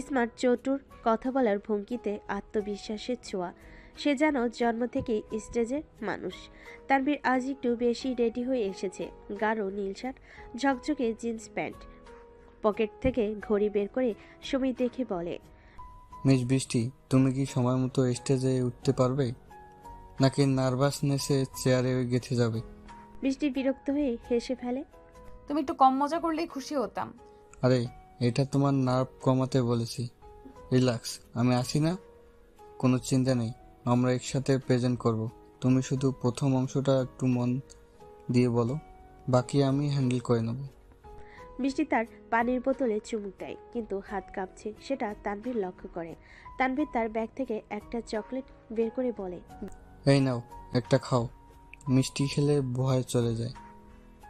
স্মার্ট, চতুর, কথা বলার ভঙ্গিতে আত্মবিশ্বাসের ছোঁয়া। সে যেন জন্ম থেকে স্টেজের মানুষ। তানভীর আজ একটু বেশি রেডি হয়ে এসেছে। গাঢ় নীল শার্ট, ঝকঝকে জিন্স প্যান্ট। পকেট থেকে ঘড়ি বের করে সময় দেখে বলে, মিস বৃষ্টি, তুমি কি সময় মতো স্টেজে উঠতে পারবে, নাকি নার্ভাসনেসে চেয়ারে গেঁথে যাবে? বৃষ্টি বিরক্ত হয়ে হেসে ফেলে। তুমি একটু কম মজা করলেই খুশি হতাম। আরে, এটা তোমার নার্ভ কমাতে বলেছি। রিল্যাক্স, আমি আসি না, কোনো চিন্তা নেই, আমরা একসাথে প্রেজেন্ট করব। তুমি শুধু প্রথম অংশটা একটু মন দিয়ে বলো, বাকি আমি হ্যান্ডেল করে নেব। বৃষ্টি তার পানির বোতলে চুমুক দেয়, কিন্তু হাত কাঁপছে সেটা তানভীর লক্ষ্য করে। তানভীর তার ব্যাগ থেকে একটা চকলেট বের করে বলে, এই নাও, একটা খাও। মিষ্টি খেলে ভয় চলে যায়।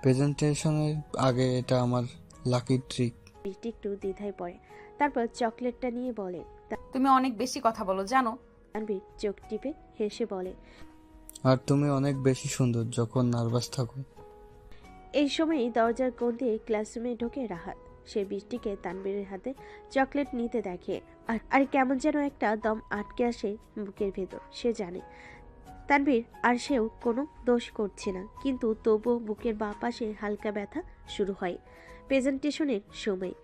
প্রেজেন্টেশনের আগে এটা আমার লাকি ট্রিক। বৃষ্টি একটু দ্বিধায় পড়ে, তারপর চকলেটটা নিয়ে বলে। তুমি অনেক বেশি কথা বলো জানো। তানভীর চোখ টিপে হেসে বলে, আর তুমি অনেক বেশি সুন্দর যখন নার্ভাস থাকো। এই সময়ই দরজার কোণ দিয়ে ক্লাসরুমে ঢোকে রাহাত। সে বৃষ্টিকে তানভীরের হাতে চকলেট নিতে দেখে, আর কেমন যেন একটা দম আটকে আসে বুকের ভেতর। সে জানে তানভীর আর সেও কোনো দোষ করছে না, কিন্তু তবুও বুকের বাঁ পাশে হালকা ব্যথা শুরু হয়। প্রেজেন্টেশনের সময়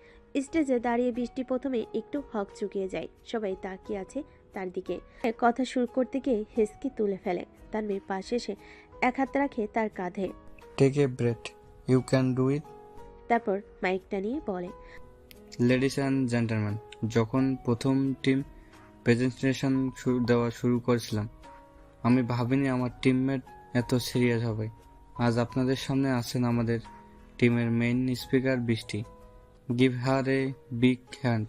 স্টেজে দাঁড়িয়ে বৃষ্টি প্রথমে একটু হকচকিয়ে যায়। সবাই তাকিয়ে আছে তার দিকে। কথা শুরু করতে গিয়ে হেসকি তুলে ফেলে। তানভীর পাশে এসে এক হাত রাখে তার কাঁধে, take a breath, you can do it. তারপর মাইকটা নিয়ে বলে, লেডিস অ্যান্ড জেন্টলম্যান, যখন প্রথম টিম প্রেজেন্টেশন দেওয়া শুরু করেছিলাম, আমি ভাবিনি আমার টিমমেট এত সিরিয়াস হবে। আজ আপনাদের সামনে আছেন আমাদের টিমের মেইন স্পিকার বৃষ্টি। Give her a big hand.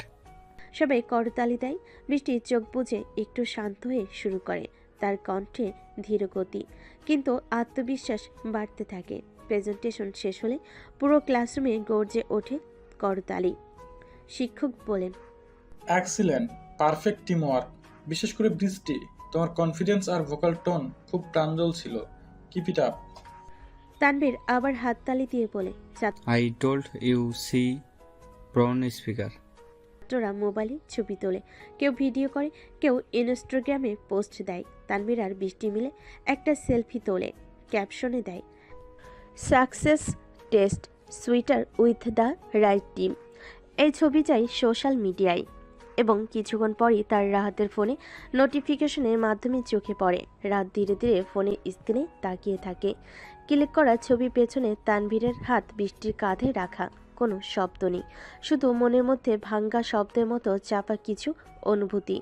সবাই করতালি দেয়। বৃষ্টি চোখ বুজে একটু শান্ত হয়ে শুরু করে। তার কণ্ঠে ধীর গতি, কিন্তু আত্মবিশ্বাস বাড়তে থাকে। প্রেজেন্টেশন শেষ হলে পুরো ক্লাসরুমে গর্জে ওঠে করতালি। শিক্ষক বলেন, এক্সিলেন্ট, পারফেক্ট টিম ওয়ার্ক। বিশেষ করে বৃষ্টি, তোমার কনফিডেন্স আর ভোকাল টোন খুব প্রাঞ্জল ছিল। Keep it up. তানভীর আবার হাততালি দিয়ে বলে, I told you see brown speaker. ছাত্ররা মোবাইলে ছবি তোলে, কেউ ভিডিও করে, কেউ ইনস্টাগ্রামে পোস্ট দেয়। তানভীর আর বৃষ্টি মিলে একটা সেলফি তোলে, ক্যাপশনে দেয়, success test sweeter with the right team. এই ছবি চাই সোশ্যাল মিডিয়ায়। এবং কিছুক্ষণ পরই তার রাহাতের ফোনে নোটিফিকেশনের মাধ্যমে চোখে পড়ে। রাত ধীরে ধীরে ফোনের স্ক্রিনে তাকিয়ে থাকে। ক্লিক করা ছবি পেছনে তানভীরের হাত বৃষ্টির কাঁধে রাখা। কোনো শব্দ নেই, শুধু মনের মধ্যে ভাঙ্গা শব্দের মতো চাপা কিছু অনুভূতি।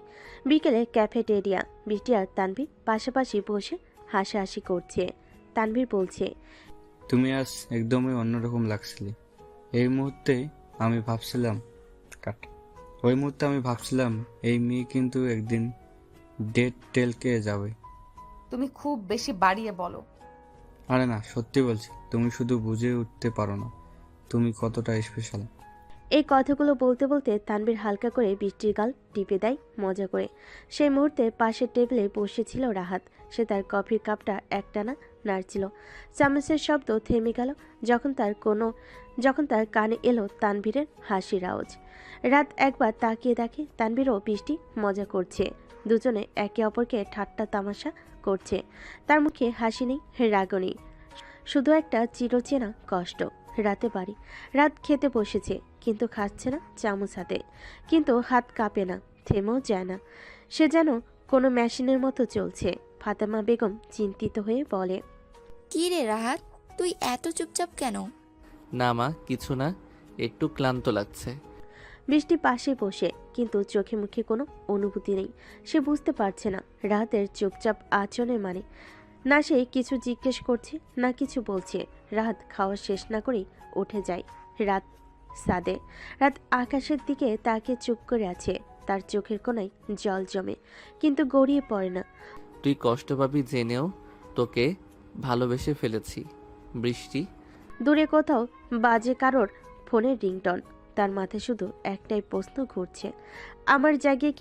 বিকেলে ক্যাফেটেরিয়া, বৃষ্টি আর তানভীর পাশাপাশি বসে হাসাহাসি করছে। তানভীর বলছে, তুমি আজ একদমই অন্যরকম লাগছিলে। এই মুহূর্তে আমি ভাবছিলাম ওই মুহূর্তে আমি ভাবছিলাম এই মেয়ে কিন্তু একদিন ডেট টেলকে যাবে। তুমি খুব বেশি বাড়িয়ে বলো। আরে না, সত্যি বলছি, তুমি শুধু বুঝে উঠতে পারো না তুমি কতটা স্পেশাল। এই কথাগুলো বলতে বলতে তানভীর হালকা করে বৃষ্টির গাল টিপে দেয় মজা করে। সেই মুহূর্তে পাশের টেবিলে বসেছিল রাহাত। সে তার কফির কাপটা একটানা নাড়ছিল। চামচের শব্দ থেমে গেল যখন তার কানে এলো তানভীরের হাসির আওয়াজ। রাত একবার তাকিয়ে দেখে তানভীর ও বৃষ্টি মজা করছে। দুজনে একে অপরকে ঠাট্টা তামাশা করছে। তার মুখে হাসি নেই, রাগও নেই, শুধু একটা চিরচেনা কষ্ট। রাতে বাড়ি। রাত খেতে বসেছে, কিন্তু খাচ্ছে না চামচ হাতে। কিন্তু হাত কাঁপে না, থেমেও যায় না। সে যেন কোনো মেশিনের মতো চলছে। ফাতেমা বেগম চিন্তিত হয়ে বলে, কি রে রাহাত, তুই এত চুপচাপ কেন? না মা, কিছু না, একটু ক্লান্ত লাগছে। বৃষ্টি পাশে বসে, কিন্তু চোখে মুখে কোনো অনুভূতি নেই। সে বুঝতে পারছে না রাহাতের চুপচাপ আচরণের মানে। না সে কিছু জিজ্ঞেস করছে, না কিছু বলছে। রাত খাওয়া শেষ না করেই উঠে যায়। রাত সাদে। রাত আকাশের দিকে তাকে চুপ করে আছে। তার চোখের কোণায় জল জমে, কিন্তু গড়িয়ে পড়ে না। তুই কষ্ট পাবি জেনেও তোকে ভালোবেসে ফেলেছি বৃষ্টি। দূরে কোথাও বাজে কারোর ফোনের রিংটন। তার মাথায় শুধু একটাই প্রশ্ন ঘুরছে, আমার জায়গায়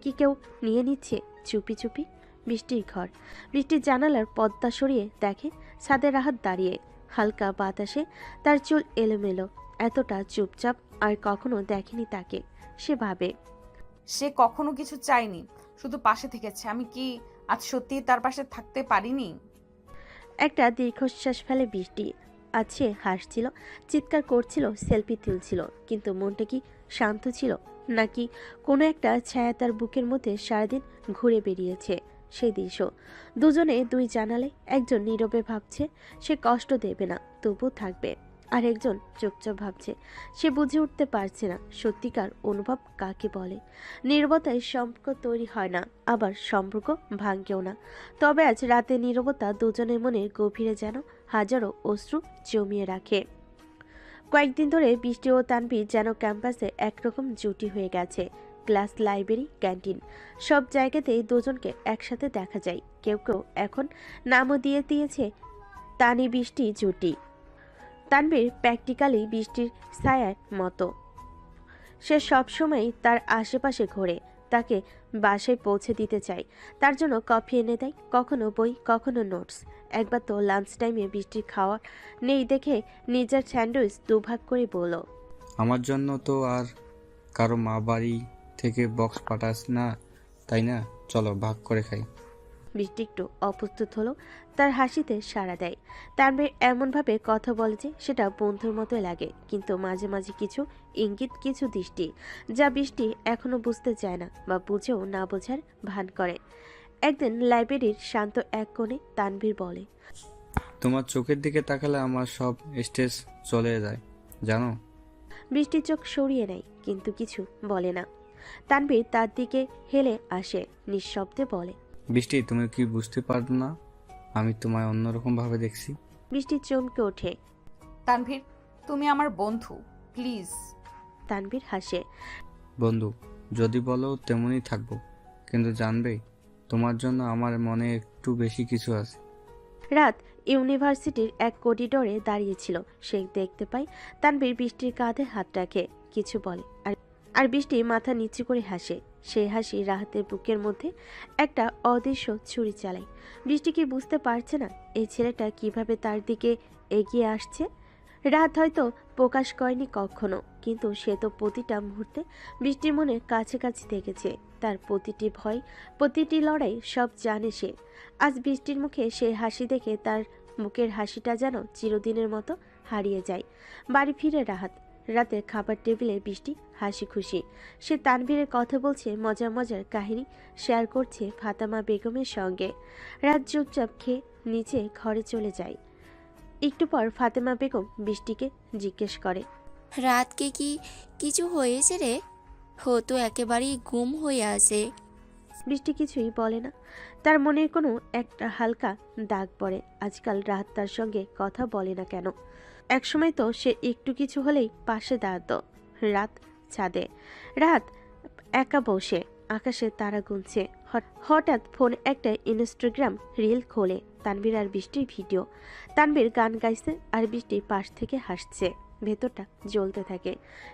কি কেউ নিয়ে নিচ্ছে চুপি চুপি? বৃষ্টির ঘর। বৃষ্টির জানালার পর্দা সরিয়ে দেখে ছাদে রাহাত দাঁড়িয়ে। হালকা বাতাসে তার চুল এলোমেলো। এতটা চুপচাপ আর কখনো দেখেনি তাকে। সে ভাবে, সে কখনো কিছু চায়নি, শুধু পাশে থেকেছে। আমি কি আজ সত্যিই তার পাশে থাকতে পারিনি? একটা দীর্ঘশ্বাস ফেলে বৃষ্টি। আজ সে হাসছিল, চিৎকার করছিল, সেলফি তুলছিল, কিন্তু মনটা কি শান্ত ছিল, নাকি কোনো একটা ছায়া তার বুকের মধ্যে সারাদিন ঘুরে বেরিয়েছে? সেই দৃশ্য। দুজনে দুই জানালে, একজন নীরবে ভাবছে সে কষ্ট দেবে না, তবু থাকবে। আর একজন চুপচাপ ভাবছে সে বুঝে উঠতে পারছে না সত্যিকার অনুভব কাকে বলে। নীরবতায় সম্পর্ক তৈরি হয় না, আবার সম্পর্ক ভাঙ্গেও না। তবে আজ রাতে নীরবতা দুজনের মনের গভীরে যেন হাজারো অশ্রু জমিয়ে রাখে। কয়েকদিন ধরে বৃষ্টি ও তানভীর যেন ক্যাম্পাসে একরকম জুটি হয়ে গেছে। ক্লাস, লাইব্রেরি, ক্যান্টিন সব জায়গাতেই দুজনকে একসাথে দেখা যায়। কেউ কেউ এখন নামও দিয়ে দিয়েছে তানি বৃষ্টি জুটি। তানভীর প্র্যাকটিক্যালি বৃষ্টির ছায়ার মতো। সে সবসময় তার আশেপাশে ঘোরে, তাকে বাসায় পৌঁছে দিতে চায়, তার জন্য কফি এনে দেয়, কখনো বই, কখনো নোটস। একবার তো লাঞ্চ টাইমে বৃষ্টির খাওয়া নেই দেখে নিজের স্যান্ডউইচ দুভাগ করে বলল, আমার জন্য তো আর কারো মা বাড়ি থেকে বক্স পাঠাস না, তাই না? চলো ভাগ করে খাই। বৃষ্টি একটু অপ্রস্তুত হলো, তার হাসিতে সাড়া দেয়। তানভীর এমনভাবে কথা বলে যে সেটা বন্ধুর মতোই লাগে, কিন্তু মাঝে মাঝে কিছু ইঙ্গিত, কিছু দৃষ্টি যা বৃষ্টি এখনো বুঝতে চায় না বা বুঝেও না বোঝার ভান করে। একদিন লাইব্রেরির শান্ত এক কোণে তানভীর বলে, তোমার চোখের দিকে তাকালে আমার সব স্ট্রেস চলে যায়, জানো? বৃষ্টির চোখ সরিয়ে নেয় কিন্তু কিছু বলে না। তানভীর তার দিকে হেলে আসে, নিঃশব্দে বলে, বৃষ্টি, তুমি কি বুঝতে পারো না আমি তোমায় অন্যরকম ভাবে দেখছি? বৃষ্টি চমকে ওঠে। তানভীর, তুমি আমার বন্ধু, প্লিজ। তানভীর হাসে। বন্ধু যদি বলো তেমনই থাকবো, কিন্তু জানবে তোমার জন্য আমার মনে একটু বেশি কিছু আছে। রাত ইউনিভার্সিটির এক করিডোরে দাঁড়িয়েছিল। সে দেখতে পায় তানভীর বৃষ্টির কাঁধে হাত রাখে, কিছু বলে, আর বৃষ্টি মাথা নিচু করে হাসে। সেই হাসি রাহাতের বুকের মধ্যে একটা অদৃশ্য ছুরি চালায়। বৃষ্টি কি বুঝতে পারছে না এই ছেলেটা কিভাবে তার দিকে এগিয়ে আসছে? রাত হয়তো প্রকাশ করেনি কখনো, কিন্তু সে তো প্রতিটা মুহূর্তে বৃষ্টির মনে কাছাকাছি থেকেছে। তার প্রতিটি ভয়, প্রতিটি লড়াই সব জানে সে। আজ বৃষ্টির মুখে সেই হাসি দেখে তার মুখের হাসিটা যেন চিরদিনের মতো হারিয়ে যায়। বাড়ি ফিরে রাতে খাবার টেবিলে বৃষ্টি হাসি খুশি। সে তানভীরের কথা বলছে, মজার মজার কাহিনী শেয়ার করছে ফাতেমা বেগমের সঙ্গে। রাত চুপচাপ খেয়ে নিচে ঘরে চলে যায়। একটু পর ফাতেমা বেগম বৃষ্টিকে জিজ্ঞেস করে, রাতকে কি কিছু হয়েছে রে? ও তো একেবারেই গুম হয়ে আছে। বৃষ্টি কিছুই বলে না। তার মনের কোনো একটা হালকা দাগ পড়ে। আজকাল রাত তার সঙ্গে কথা বলে না কেন? একসময় তো সে একটু কিছু হলেই পাশে দাঁড়াতো। রাত ছাদে, রাত একা বসে আকাশে তারা গুনছে। হঠাৎ ফোনে একটা ইনস্টাগ্রাম রিল খোলে, তানভীর আর বৃষ্টির ভিডিও। তানভীর গান গাইছে আর বৃষ্টি পাশ থেকে হাসছে। ভেতরটা জ্বলতে থাকে।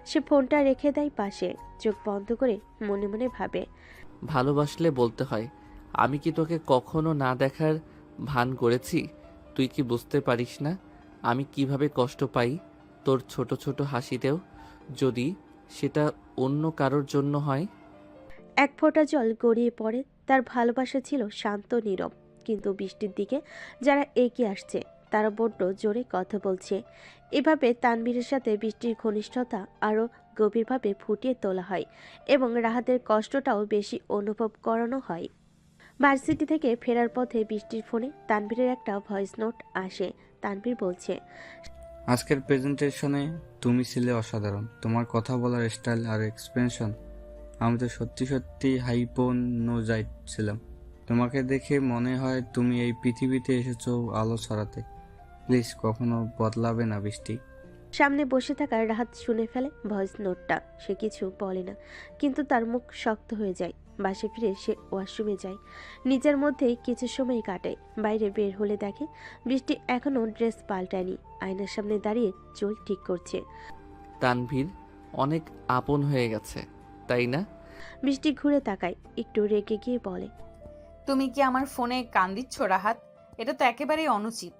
সে ফোনটা রেখে দেয় পাশে, চোখ বন্ধ করে মনে মনে ভাবে, ভালোবাসলে বলতে হয়। আমি কি তোকে কখনো না দেখার ভান করেছি? তুই কি বুঝতে পারিস না আমি কিভাবে কষ্ট পাই তোর ছোট ছোট হাসিতেও, যদি সেটা অন্য কারোর জন্য হয়? এক ফোঁটা জল গড়িয়ে পড়ে। তার ভালোবাসা ছিল শান্ত, নীরব, কিন্তু বৃষ্টির দিকে যারা এগিয়ে আসছে তারা বড্ড জোরে কথা বলছে। এভাবে তানভীরের সাথে বৃষ্টির ঘনিষ্ঠতা আরও গভীরভাবে ফুটিয়ে তোলা হয় এবং রাহাতের কষ্টটাও বেশি অনুভব করানো হয়। ভার্সিটি থেকে ফেরার পথে বৃষ্টির ফোনে তানভীরের একটা ভয়েস নোট আসে। তানভীর বলছে, আজকের প্রেজেন্টেশনে তুমি ছিলে অসাধারণ। তোমার কথা বলার স্টাইল আর এক্সপ্রেশন, আমি তো সত্যি সত্যি হাইপোনোজাইট ছিলাম। তোমাকে দেখে মনে হয় তুমি এই পৃথিবীতে এসেছো আলো ছড়াতে। প্লিজ কখনো বদলাবে না বৃষ্টি। সামনে বসে থাকা রাহাত শুনে ফেলে ভয়েস নোটটা। সে কিছু বলে না, কিন্তু তার মুখ শক্ত হয়ে যায়। বাসে ফিরে সে ওয়াশরুমে যায়, নিজের মধ্যেই কিছু সময় কাটায়। বাইরে বের হলে দেখে বৃষ্টি এখনো ড্রেস পাল্টায়নি, আয়নার সামনে দাঁড়িয়ে চুল ঠিক করছে। তানভীর অনেক আপন হয়ে গেছে, তাই না? বৃষ্টি ঘুরে তাকায়, একটু রেগে গিয়ে বলে, তুমি কি আমার ফোনে কান দিচ্ছ রাহাত? এটা তো একেবারেই অনুচিত।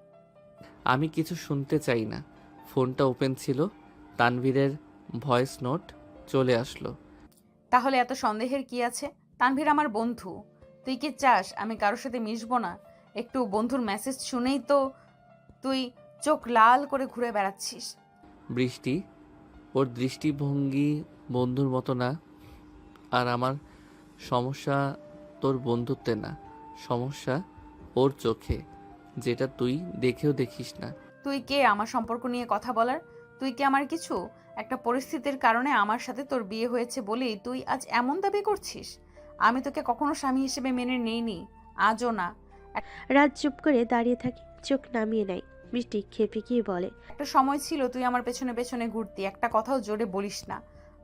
আমি কিছু শুনতে চাই না। ফোনটা ওপেন ছিল, তানভীরের ভয়েস নোট চলে আসলো। তাহলে এত সন্দেহের কি আছে? তানভীর আমার বন্ধু। তুই কি চাস আমি কারোর সাথে মিশবো না? একটু বন্ধুর মেসেজ শুনেই তো তুই চোখ লাল করে ঘুরে বেড়াচ্ছিস। বৃষ্টি, ওর দৃষ্টিভঙ্গি বন্ধুর মতো না। আর আমার সমস্যা তোর বন্ধুত্বে না, সমস্যা ওর চোখে, যেটা তুই দেখেও দেখিস না। তুই কে আমার সম্পর্ক নিয়ে কথা বলার? তুই কি আমার কিছু? একটা পরিস্থিতির কারণে আমার সাথে তোর বিয়ে হয়েছে বলেই তুই আজ এমন দাবি করছিস? আমি তোকে কখনো স্বামী হিসেবে মেনে নেইনি, আজও না। রাত চুপ করে দাঁড়িয়ে থাকে, চোখ নামিয়ে নেয়। বৃষ্টি খেপে গিয়ে বলে, একটা সময় ছিল তুই আমার পেছনে পেছনে ঘুরতি, একটা কথাও জোরে বলিস না।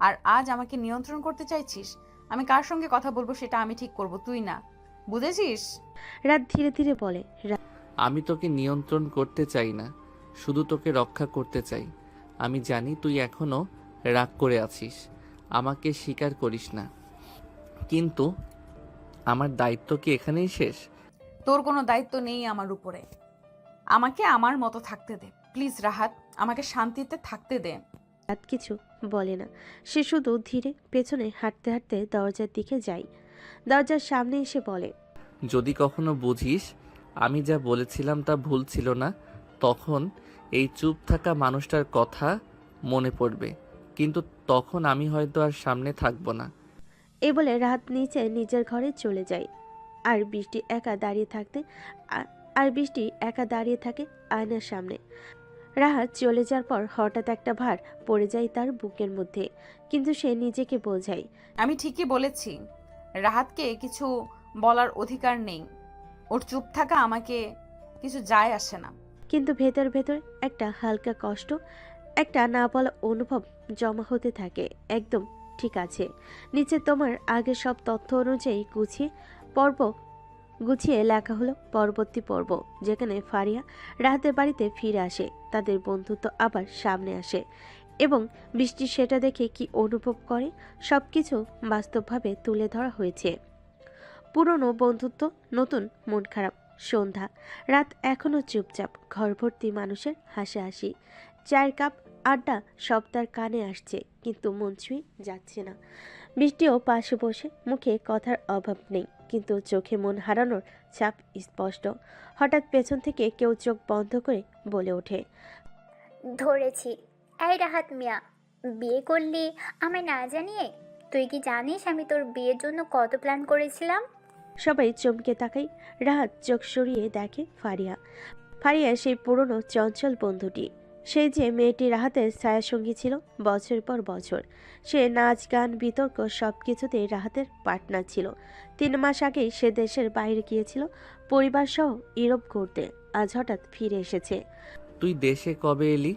আর আজ আমাকে নিয়ন্ত্রণ করতে চাইছিস? আমি কার সঙ্গে কথা বলবো সেটা আমি ঠিক করব, তুই না। বুঝেছিস? রাত ধীরে ধীরে বলে, আমি তোকে নিয়ন্ত্রণ করতে চাই না, শুধু তোকে রক্ষা করতে চাই। আমি জানি তুই এখনো রাগ করে আছিস, আমাকে স্বীকার করিস না, কিন্তু আমার দায়িত্ব কি এখানেই শেষ? তোর কোনো দায়িত্ব নেই আমার উপরে। আমাকে আমার মতো থাকতে দে প্লিজ রাহাত, আমাকে শান্তিতে থাকতে দে। রাত কিছু বলে না। সে শুধু ধীরে পেছনে হাঁটতে হাঁটতে দরজার দিকে যায়। দরজার সামনে এসে বলে, যদি কখনো বুঝিস আমি যা বলেছিলাম তা ভুল ছিল না, তখন এই চুপ থাকা মানুষটার কথা মনে পড়বে, কিন্তু তখন আমি হয়তো আর সামনে থাকবো না। এই বলে রাত নিচে নিজের ঘরে চলে যায়। আর বৃষ্টি একা দাঁড়িয়ে থাকতে আর বৃষ্টি একা দাঁড়িয়ে থাকে আয়নার সামনে। রাহাত চলে যাওয়ার পর হঠাৎ একটা ভার পড়ে যায় তার বুকের মধ্যে, কিন্তু সে নিজেকে বোঝায়, আমি ঠিকই বলেছি, রাহাতকে কিছু বলার অধিকার নেই। ওর চুপ থাকা আমাকে কিছু যায় আসে না। কিন্তু ভেতর ভেতর একটা হালকা কষ্ট, একটা না বলা অনুভব জমা হতে থাকে। একদম ঠিক আছে, নিচে তোমার আগের সব তথ্য অনুযায়ী গুছিয়ে লেখা হলো পরবর্তী পর্ব, যেখানে ফারিয়া রাহাতের বাড়িতে ফিরে আসে, তাদের বন্ধুত্ব আবার সামনে আসে এবং বৃষ্টি সেটা দেখে কি অনুভব করে সবকিছু বাস্তবভাবে তুলে ধরা হয়েছে। পুরনো বন্ধুত্ব, নতুন মন খারাপ, সন্ধ্যা, রাত এখনো চুপচাপ, ঘর ভর্তি মানুষের হাসাহাসি, চায়ের কাপ, আড্ডা সব তার কানে আসছে, কিন্তু মন ছুঁয়ে যাচ্ছে না। বৃষ্টিও পাশে বসে, মুখে কথার অভাব নেই, কিন্তু চোখে মন হারানোর ছাপ স্পষ্ট। হঠাৎ পেছন থেকে কেউ চোখ বন্ধ করে বলে ওঠে, ধরেছি। এই রাহাত মিয়া, বিয়ে করলি আমায় না জানিয়ে? তুই কি জানিস আমি তোর বিয়ের জন্য কত প্ল্যান করেছিলাম? সবাই চমকে তাকায়। রাহাত চোখ সরিয়ে দেখে ফারিয়া। ফারিয়া সেই পুরনো চঞ্চল বন্ধুটি, সেই যে মেয়েটি রাহাতের ছায়াসঙ্গী ছিল বছর পর বছর। সে নাচ, গান, বিতর্ক সব কিছুতেই রাহাতের পার্টনার ছিল। 3 মাস আগেই সে দেশের বাইরে গিয়েছিল পরিবার সহ ইউরোপ ঘুরতে, আজ হঠাৎ ফিরে এসেছে। তুই দেশে কবে এলি?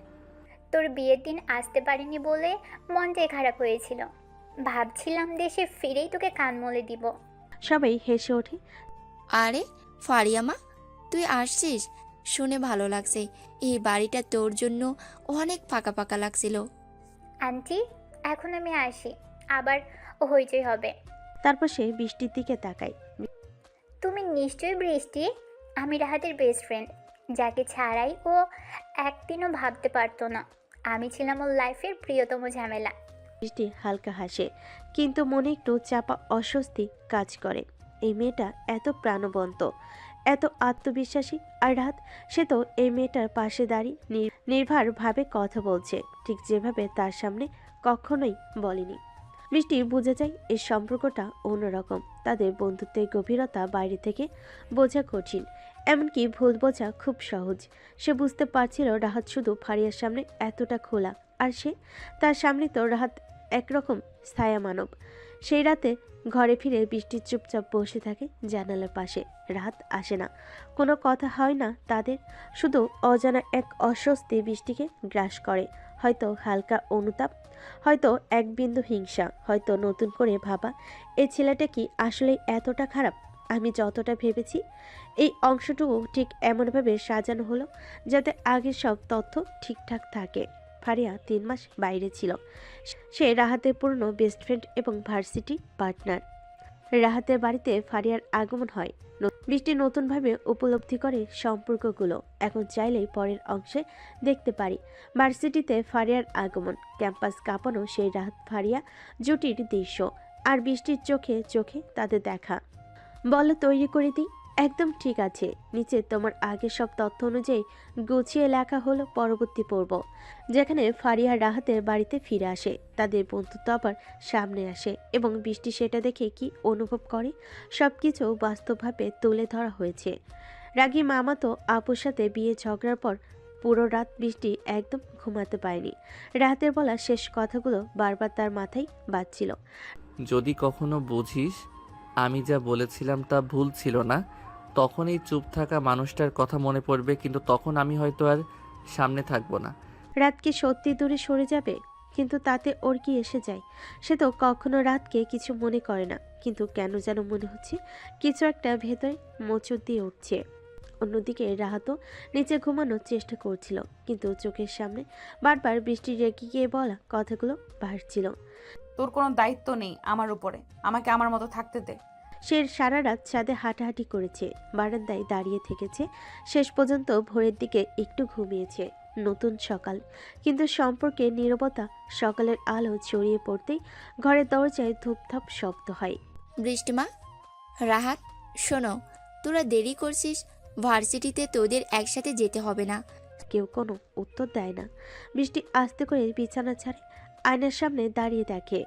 তোর বিয়ের দিন আসতে পারিনি বলে মনটাই খারাপ হয়েছিল। ভাবছিলাম দেশে ফিরেই তোকে কান মলে দিব। সবাই হেসে ওঠে। আরে ফারিয়ামা, তুই আসছিস শুনে ভালো লাগছে। এই বাড়িটা তোর জন্য অনেক ফাঁকা ফাঁকা লাগছিল। আন্টি, এখন আমি আসি, আবার হইচই হবে। তারপর সে বৃষ্টির দিকে তাকায়। তুমি নিশ্চয়ই বৃষ্টি, আমি রাহাতের বেস্ট ফ্রেন্ড, যাকে ছাড়াই ও একদিনও ভাবতে পারতো না। আমি ছিলাম ওর লাইফের প্রিয়তম ঝামেলা। বৃষ্টি হালকা হাসে, কিন্তু মনে একটু চাপা অস্বস্তি কাজ করে। এই মেয়েটা এত প্রাণবন্ত, এত আত্মবিশ্বাসী, আর রাত সে তো এই মেয়েটার পাশে দাঁড়িয়ে নির্ভরভাবে কথা বলছে, ঠিক যেভাবে তার সামনে কখনোই বলেনি। বৃষ্টি বুঝে যায় এই সম্পর্কটা অন্যরকম। তাদের বন্ধুত্বের গভীরতা বাইরে থেকে বোঝা কঠিন, এমনকি ভুল বোঝা খুব সহজ। সে বুঝতে পারছিল রাহাত শুধু ফারিয়ার সামনে এতটা খোলা, আর সে তার সামনে তো রাহাত একরকম ছায়া মানব। সেই রাতে ঘরে ফিরে বৃষ্টি চুপচাপ বসে থাকে জানালার পাশে। রাত আসে না, কোনো কথা হয় না তাদের, শুধু অজানা এক অস্বস্তি বৃষ্টিকে গ্রাস করে। হয়তো হালকা অনুতাপ, হয়তো এক বিন্দু হিংসা, হয়তো নতুন করে ভাবা, এই ছেলেটা কি আসলে এতটা খারাপ আমি যতটা ভেবেছি। এই অংশটুকু ঠিক এমনভাবে সাজানো হলো যাতে আগের সব তথ্য ঠিকঠাক থাকে। ফারিয়া 3 মাস বাইরে ছিল। সে রাহাতের পুরনো বেস্ট ফ্রেন্ড এবং ভার্সিটি পার্টনার। রাহাতের বাড়িতে ফারিয়ার আগমন হয়। বৃষ্টি নতুনভাবে উপলব্ধি করে সম্পর্কগুলো। এখন চাইলেই পরের অংশে দেখতে পারি ভার্সিটিতে ফারিয়ার আগমন, ক্যাম্পাস কাঁপানো সেই রাহাত ফারিয়া জুটির দৃশ্য, আর বৃষ্টির চোখে চোখে তাদের দেখা। বলো তৈরি করে দিই? একদম ঠিক আছে, নিচে তোমার আগের সব তথ্য অনুযায়ী গুছিয়ে লেখা হলো পরবর্তী পর্ব, যেখানে ফারিয়া রাহাতের বাড়িতে ফিরে আসে, তাদের বন্ধুত্ব আবার সামনে আসে এবং বৃষ্টি সেটা দেখে কি অনুভব করে সবকিছু বাস্তবভাবে তুলে ধরা হয়েছে। রাগী মামাতো আপুর সাথে বিয়ে ঝগড়ার পর পুরো রাত বৃষ্টি একদম ঘুমাতে পারেনি। রাহাতের বলা শেষ কথাগুলো বারবার তার মাথায় বাজছিল। যদি কখনো বুঝিস আমি যা বলেছিলাম তা ভুল ছিল না, তখনই চুপ থাকা মানুষটার কথা মনে পড়বে, কিন্তু তখন আমি হয়তো আর সামনে থাকবো না। রাত কি সত্যি দূরে সরে যাবে? কিন্তু তাতে ওর কি এসে যায়? সে তো কখনো রাতকে কিছু মনে করে না, কিন্তু কেন যেন মনে হচ্ছে কিছু একটা ভেতরে মোচড় দিয়ে উঠছে। অন্যদিকে রাহাতও নিচে ঘুমানোর চেষ্টা করছিল, কিন্তু চোখের সামনে বারবার বৃষ্টি রেগে গিয়ে বলা কথাগুলো ভাসছিল। তোর কোনো দায়িত্ব নেই আমার উপরে, আমাকে আমার মতো থাকতে দে। সে সারা রাত ছাদে হাঁটাহাঁটি করেছে, বারান্দায় দাঁড়িয়ে থেকেছে, শেষ পর্যন্ত ভোরের দিকে একটু ঘুমিয়েছে। নতুন সকাল, কিন্তু সম্পর্কে নীরবতা। সকালের আলো ছড়িয়ে পড়তেই ঘরের দরজায় ধূপধাপ শব্দ হয়। বৃষ্টিমা, রাহাত, শোনো, তোরা দেরি করছিস, ভার্সিটিতে তোদের একসাথে যেতে হবে না। কেউ কোনো উত্তর দেয় না। বৃষ্টি আস্তে করে বিছানা ছাড়ে, আয়নার সামনে দাঁড়িয়ে দেখে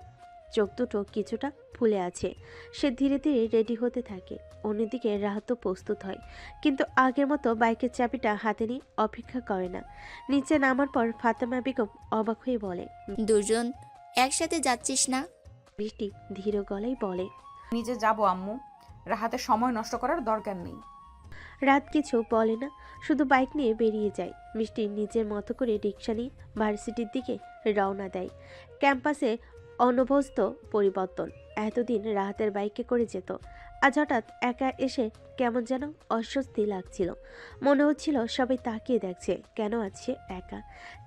চোখ দুটো কিছুটা ফুলে আছে। সে ধীরে ধীরে রেডি হতে থাকে। অন্যদিকে রাহাত প্রস্তুত হয়, কিন্তু আগের মতো বাইকের চাবিটা হাতে নিয়ে অপেক্ষা করে না। নিচে নামার পর ফাতেমা বেগম অবাক হয়ে বলে। দুজন একসাথে যাচ্ছিস না? বৃষ্টি ধীর গলায় বলে। নিজে যাব আম্মু, রাহাতে সময় নষ্ট করার দরকার নেই। রাত কিছু বলে না, শুধু বাইক নিয়ে বেরিয়ে যায়। বৃষ্টি নিজের মতো করে রিক্সা নিয়ে ভার্সিটির দিকে রওনা দেয়। ক্যাম্পাসে অনভ্যস্ত পরিবর্তন। এতদিন রাহাতের বাইকে করে যেত, আজ হঠাৎ একা এসে কেমন যেন অস্বস্তি লাগছিল। মনে হচ্ছিল সবাই তাকিয়ে দেখছে, কেন আজ সে একা।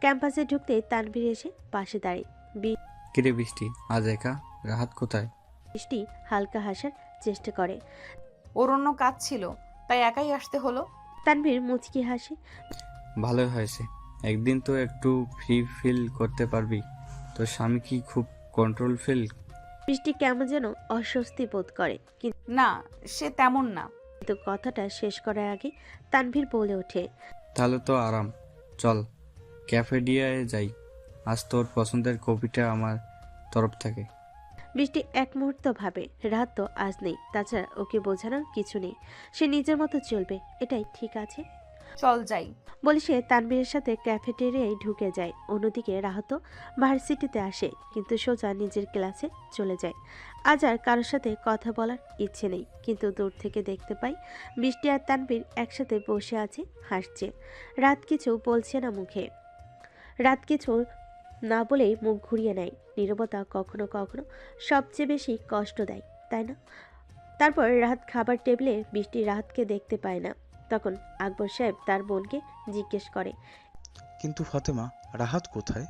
ক্যাম্পাসে ঢুকতে তানভীর এসে পাশে দাঁড়ায়। কিরে বৃষ্টি, আজ একা? রাহাত কোথায়? বৃষ্টি হালকা হাসার চেষ্টা করে। ওর অন্য কাজ ছিল, তাই একাই আসতে হলো। তানভীর মুচকি হাসে। ভালোই হয়েছে, একদিন তো একটু ফ্রি ফিল করতে পারবি। তোর স্বামী কি খুব কন্ট্রোল ফিল? বৃষ্টি কেমন যেন অস্বস্তি বোধ করে, না, সে তেমন না। কিন্তু কথাটা শেষ করার আগে তানভীর বলে ওঠে। তাহলে তো আরাম, চল ক্যাফেডিয়ায় যাই, আজ তোর পছন্দের কফিটা আমার তরফ থেকে। বৃষ্টি এক মুহূর্ত ভাবে, রাত তো আজ নেই, তাছাড়া ওকে বোঝানোর কিছু নেই, সে নিজের মতো চলবে, এটাই ঠিক আছে। চল যাই। বলে সে তানভীরের সাথে ক্যাফেটেরিয়ায় ঢুকে যায়। অন্যদিকে রাহত ভার্সিটিতে আসে, কিন্তু সোজা নিজের ক্লাসে চলে যায়। আজ আর কারোর সাথে কথা বলার ইচ্ছে নেই, কিন্তু দূর থেকে দেখতে পাই বৃষ্টি আর তানভীর একসাথে বসে আছে, হাসছে। রাত কিছু বলছে না মুখে, রাত কিছু না বলেই মুখ ঘুরিয়ে নেয়। নীরবতা কখনো কখনো সবচেয়ে বেশি কষ্ট দেয়, তাই না? তারপর রাহাত খাবার টেবিলে বৃষ্টি রাহাতকে দেখতে পায় না। তখন আকবর সাহেব তার বোনকে জিজ্ঞেস করে। কিন্তু ফাতেমা, রাহাত কোথায়?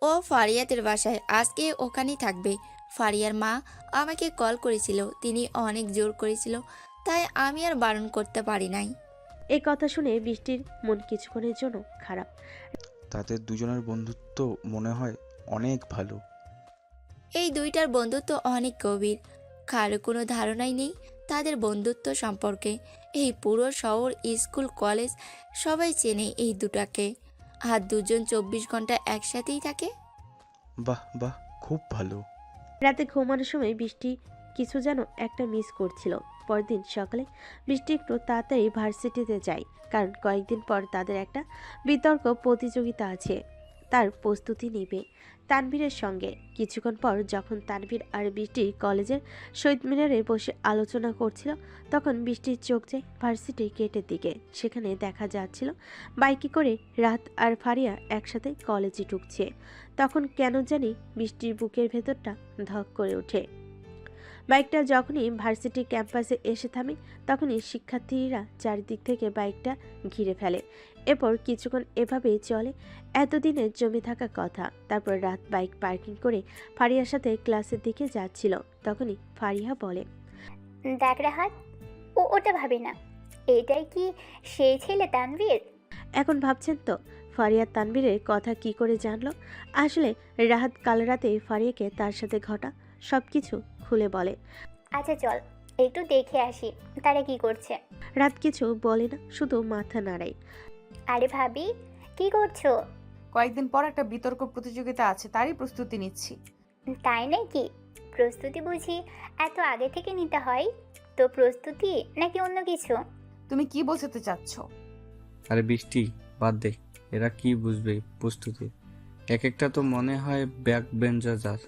ও ফারিয়াদের বাসায়, আজকে ওখানেই থাকবে। ফারিয়ার মা আমাকে কল করেছিল, তিনি অনেক জোর করেছিল, তাই আমি আর বারণ করতে পারি নাই। এই কথা শুনে বৃষ্টির মন কিছুক্ষণের জন্য খারাপ। তাদের দুজনের বন্ধুত্ব মনে হয় অনেক ভালো। এই দুইটার বন্ধুত্ব অনেক গভীর, কারো কোনো ধারণাই নেই তাদের বন্ধুত্ব সম্পর্কে। এই পুরো শহর, স্কুল, কলেজ সবাই চেনে এই দুটাকে, আর দুজন 24 ঘন্টা একসাথেই থাকে। বাহ বাহ, খুব ভালো। রাতে ঘুমানোর সময় বৃষ্টি কিছু যেন একটা মিস করছিল। পরদিন সকালে বৃষ্টি একটু তাড়াতাড়ি ভার্সিটিতে যায়, কারণ কয়েকদিন পর তাদের একটা বিতর্ক প্রতিযোগিতা আছে, তার প্রস্তুতি নেবে তানভীরের সঙ্গে। কিছুক্ষণ পর যখন তানভীর আর বৃষ্টি কলেজের শহীদ মিনারে বসে আলোচনা করছিল, তখন বৃষ্টির চোখ যায় ভার্সিটির গেটের দিকে। সেখানে দেখা যাচ্ছিল বাইকে করে রাত আর ফারিয়া একসাথে কলেজে ঢুকছে। তখন কেন জানি বৃষ্টির বুকের ভেতরটা ধক করে ওঠে। বাইকটা যখনই ভার্সিটি ক্যাম্পাসে এসে থামে, তখনই শিক্ষার্থীরা চারিদিক থেকে বাইকটা ঘিরে ফেলে। এরপর কিছুক্ষণ এভাবেই চলে, এতদিনের জমে থাকা কথা। তারপর রাত বাইক পার্কিং করে ফারিয়ার সাথে ক্লাসের দিকে যাচ্ছিল। তখনই ফারিয়া বলে, দেখ রাহাত, ওটা ভাবি না। এটাই কি সেই ছেলে তানভীর? এখন ভাবছেন তো ফারিয়া তানভীরের কথা কি করে জানলো? আসলে রাহাত কাল রাতে ফারিয়াকে তার সাথে ঘটা সবকিছু খুলে বলে। আচ্ছা চল একটু দেখে আসি তারা কি করছে। রাত কিছু বলে না, শুধু মাথা নাড়ায়। আরে ভাবি, কি করছো? কয়েকদিন পর একটা বিতর্ক প্রতিযোগিতা আছে, তারই প্রস্তুতি নিচ্ছি। তাই নাকি? প্রস্তুতি বুঝি এত আগে থেকে নিতে হয়? তো প্রস্তুতি নাকি অন্য কিছু? তুমি কি বোঝাতে চাচ্ছ? আরে বৃষ্টি, বাদ দে, এরা কি বুঝবে প্রস্তুতি? এক একটা তো মনে হয় ব্যাক বেঞ্চার।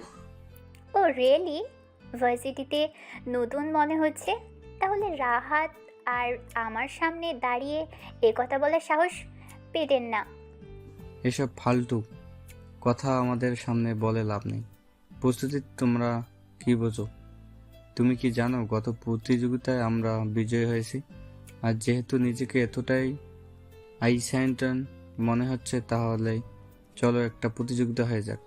ও রিয়েলি? ভার্সিটিতে নতুন মনে হচ্ছে? তাহলে রাহাত আর আমার সামনে দাঁড়িয়ে কথা বলার সাহস পেতেন না। এসব ফালতু কথা আমাদের সামনে বলে লাভ নেই। প্রস্তুতি তোমরা কি বোঝো? তুমি কি জানো গত প্রতিযোগিতায় আমরা বিজয়ী হয়েছি? আর যেহেতু নিজেকে এতটাই আইস্যান্টন মনে হচ্ছে, তাহলে চলো একটা প্রতিযোগিতা হয়ে যাক।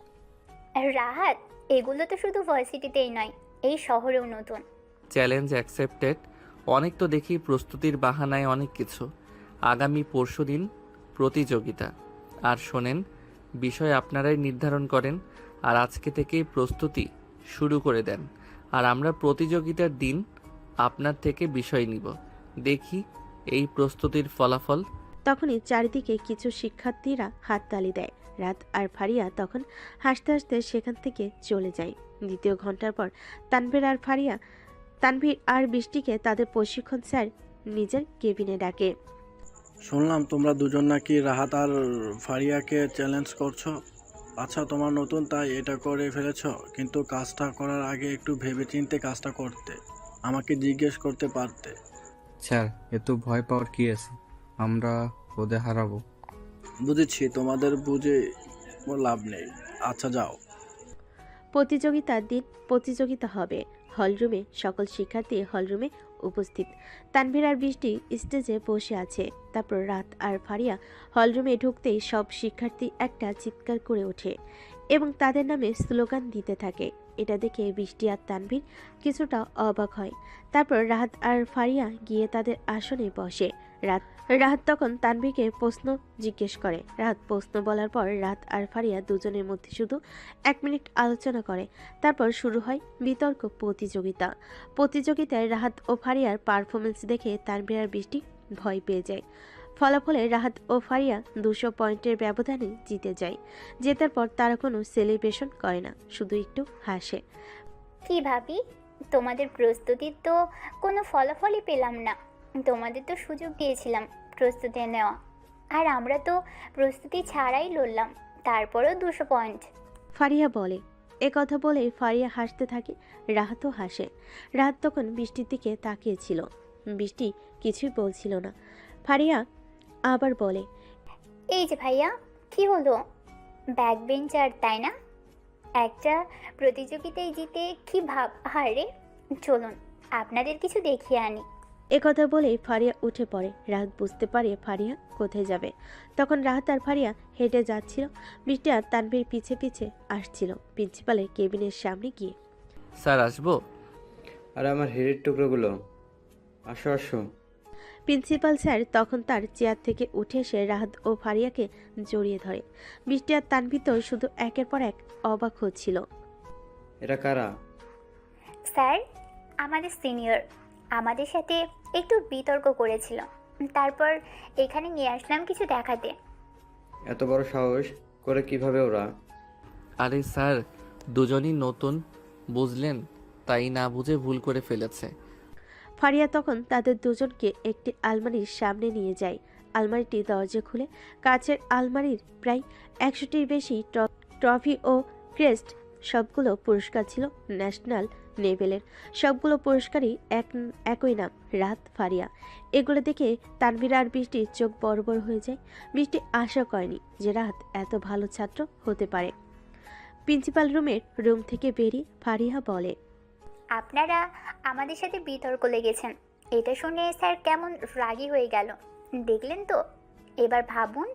রাহাত, এগুলো তো শুধু ভার্সিটিতেই নয়, এই শহরেও নতুন। Challenge accepted. অনেক তো দেখি প্রস্তুতির বাহানায় অনেক কিছু। আগামী পরশুদিন প্রতিযোগিতা। আর শোনেন, বিষয় আপনারাই নির্ধারণ করেন আর আজকে থেকেই প্রস্তুতি শুরু করে দেন। আর আমরা প্রতিযোগিতার দিন আপনার থেকে বিষয় নিব। দেখি এই প্রস্তুতির ফলাফল। তখনই চারিদিকে কিছু শিক্ষার্থীরা হাততালি দেয়। রাত আর ফারিয়া তখন হাসতে হাসতে সেখান থেকে চলে যায়। দ্বিতীয় ঘন্টার পর তানভীর আর বৃষ্টিকে তাদের প্রশিক্ষণ স্যার নিজের কেবিনে ডাকে। শুনলাম তোমরা দুজন নাকি রাহাত আর ফারিয়াকে চ্যালেঞ্জ করছো। আচ্ছা, তোমার নতুন তাই এটা করে ফেলেছ, কিন্তু কাজটা করার আগে একটু ভেবেচিন্তে কাজটা করতে, আমাকে জিজ্ঞেস করতে পারতে। স্যার, এত ভয় পাওয়ার কি আছে? আমরা ওদের হারাবো। বুঝেছি, তোমাদের বুঝে লাভ নেই। আচ্ছা যাও। প্রতিযোগিতার দিন প্রতিযোগিতা হবে। হলরুমে সকল শিক্ষার্থী হলরুমে উপস্থিত। তানভীর আর বৃষ্টি স্টেজে বসে আছে। তারপর রাত আর ফারিয়া হলরুমে ঢুকতেই সব শিক্ষার্থী একটা চিৎকার করে ওঠে এবং তাদের নামে স্লোগান দিতে থাকে। এটা দেখে বৃষ্টি আর তানভীর কিছুটা অবাক হয়। তারপর রাহাত আর ফারিয়া গিয়ে তাদের আসনে বসে। রাহাত তখন তানভীরকে প্রশ্ন জিজ্ঞেস করে। রাহাত প্রশ্ন বলার পর রাহাত আর ফারিয়া দুজনের মধ্যে শুধু 1 মিনিট আলোচনা করে। তারপর শুরু হয় বিতর্ক প্রতিযোগিতায় রাহাত ও ফারিয়ার পারফরমেন্স দেখে তানভীর আর বৃষ্টি ভয় পেয়ে যায়। ফলাফলে রাহাত ও ফারিয়া 200 পয়েন্টের ব্যবধানে জিতে যায়। জেতার পর তারা কোনো সেলিব্রেশন করে না, শুধু একটু হাসে। কি ভাবি, তোমাদের প্রস্তুতির তো কোনো ফলাফলই পেলাম না। তোমাদের তো সুযোগ দিয়েছিলাম প্রস্তুতি নেওয়া, আর আমরা তো প্রস্তুতি ছাড়াই লড়লাম, তারপরেও 200 পয়েন্ট। ফারিয়া বলে। কথা বলে ফারিয়া হাসতে থাকে, রাহাতও হাসে। রাহাত তখন বৃষ্টির দিকে তাকিয়েছিল। বৃষ্টি কিছুই বলছিল না। ফারিয়া আবার বলে, এই যে ভাইয়া, কি হলো? ব্যাক বেঞ্চার তাই না? একটা প্রতিযোগিতায় জিতে কি ভাব? আরে চলুন আপনাদের কিছু দেখিয়ে আনি। কথা বলেই ফারিয়া উঠে পড়ে। রাহাত বুঝতে পারে ফারিয়া কোথায় যাবে। তখন রাহাত আর ফারিয়া হেঁটে যাচ্ছিল। বৃষ্টি আর তানভীর পিছে পিছে আসছিল প্রিন্সিপালের কেবিনের সামনে গিয়ে। স্যার আসবো? আর আমার হেডের টুকরোগুলো, আসো আসো। প্রিন্সিপাল স্যার তখন তার চেয়ার থেকে উঠে এসে রাহাত ও ফারিয়াকে জড়িয়ে ধরে। বৃষ্টি আর তানভীর তো শুধু একের পর এক অবাক হচ্ছিল। এরা কারা? স্যার, আমাদের সিনিয়র, আমাদের সাথে একটু বিতর্ক করেছিল, তারপর এখানে নিয়ে আসলাম কিছু দেখাতে। এত বড় সাহস করে কিভাবে ওরা? আরে স্যার, দুজনই নতুন, বুঝলেন, তাই না বুঝে ভুল করে ফেলেছে। ফারিয়া তখন তাদের দুজনকে একটি আলমারির সামনে নিয়ে যায়। আলমারিটি দরজা খুলে কাচের আলমারির প্রায় 100টির বেশি ট্রফি ও ক্রেস্ট, সবগুলো পুরস্কার ছিল ন্যাশনাল লেভেলের। সবগুলো পুরস্কারই একই নাম, রাহাত ফারিয়া। এগুলো দেখে তানভীর আর বৃষ্টির চোখ বড় বড় হয়ে যায়। বৃষ্টি আশা করেনি যে রাহাত এত ভালো ছাত্র হতে পারে। প্রিন্সিপাল রুম থেকে বেরিয়ে ফারিয়া বলে, আপনারা আমাদের সাথে বিতর্ক লেগেছেন, এটা শুনে স্যার কেমন রাগী হয়ে গেল দেখলেন তো। এবার ভাবুন,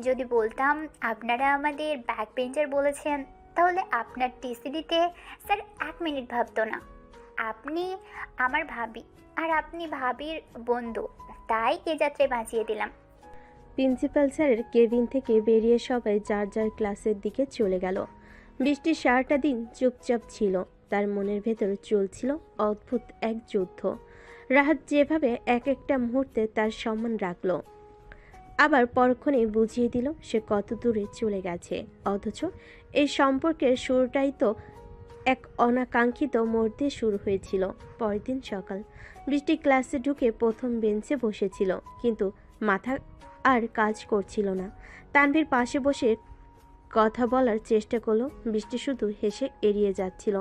যদি বলতাম আপনারা আমাদের ব্যাক বেঞ্চার বলেছেন, তাহলে আপনার টিসি দিতে স্যার 1 মিনিট ভাবতো না। আপনি আমার ভাবি আর আপনি ভাবির বন্ধু, তাই এ যাত্রায় বাঁচিয়ে দিলাম। প্রিন্সিপাল স্যারের কেবিন থেকে বেরিয়ে সবাই যার যার ক্লাসের দিকে চলে গেল। বৃষ্টির সারাটা দিন চুপচাপ ছিল। তার মনের ভেতর চলছিল অদ্ভুত এক যুদ্ধ। রাহাত যেভাবে এক একটা মুহূর্তে তার সম্মান রাখল, আবার পরক্ষণে বুঝিয়ে দিল সে কত দূরে চলে গেছে। অথচ এই সম্পর্কের শুরুটাই তো এক অনাকাঙ্ক্ষিত মোড় দিয়ে শুরু হয়েছিল। পরের দিন সকাল, বৃষ্টি ক্লাসে ঢুকে প্রথম বেঞ্চে বসেছিল, কিন্তু মাথা আর কাজ করছিল না। তানভীর পাশে বসে কথা বলার চেষ্টা করলো, বৃষ্টি শুধু হেসে এড়িয়ে যাচ্ছিল।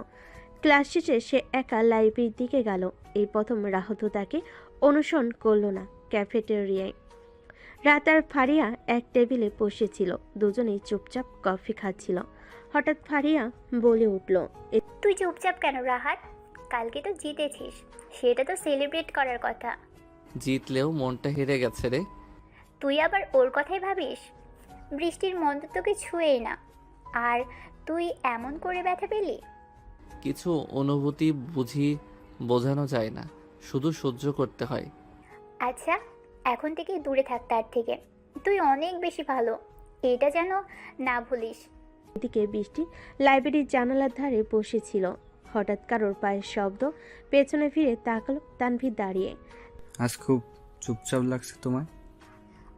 ক্লাস শেষে সে একা লাইব্রেরির দিকে গেল। এই প্রথম রাহাত তাকে অনুসরণ করলো না ক্যাফেটেরিয়ায়। রাত আর ফারিয়া এক টেবিলে বসেছিল, দুজনেই চুপচাপ কফি খাচ্ছিল। হঠাৎ ফারিয়া বলে উঠল, তুই চুপচাপ কেন রাহাত? কালকে তো জিতেছিস, সেটা তো সেলিব্রেট করার কথা। জিতলেও মনটা হেরে গেছে রে। তুই আবার ওর কথাই ভাবিস? বৃষ্টির মন তো তোকে ছুঁয়েই না, আর তুই এমন করে ব্যথা পেলি। কিছু অনুভূতি বোঝানো যায় না, শুধু সহ্য করতে হয়। আচ্ছা, এখন থেকে দূরে থাক তার থেকে। তুই অনেক বেশি ভালো, এটা যেন না ভুলিস। এদিকে বৃষ্টি লাইব্রেরির জানালার ধারে বসেছিল। হঠাৎ কারোর পায়ের শব্দ, পেছনে ফিরে তাকালো তানভীর দাঁড়িয়ে। আজ খুব চুপচাপ লাগছে তোমার।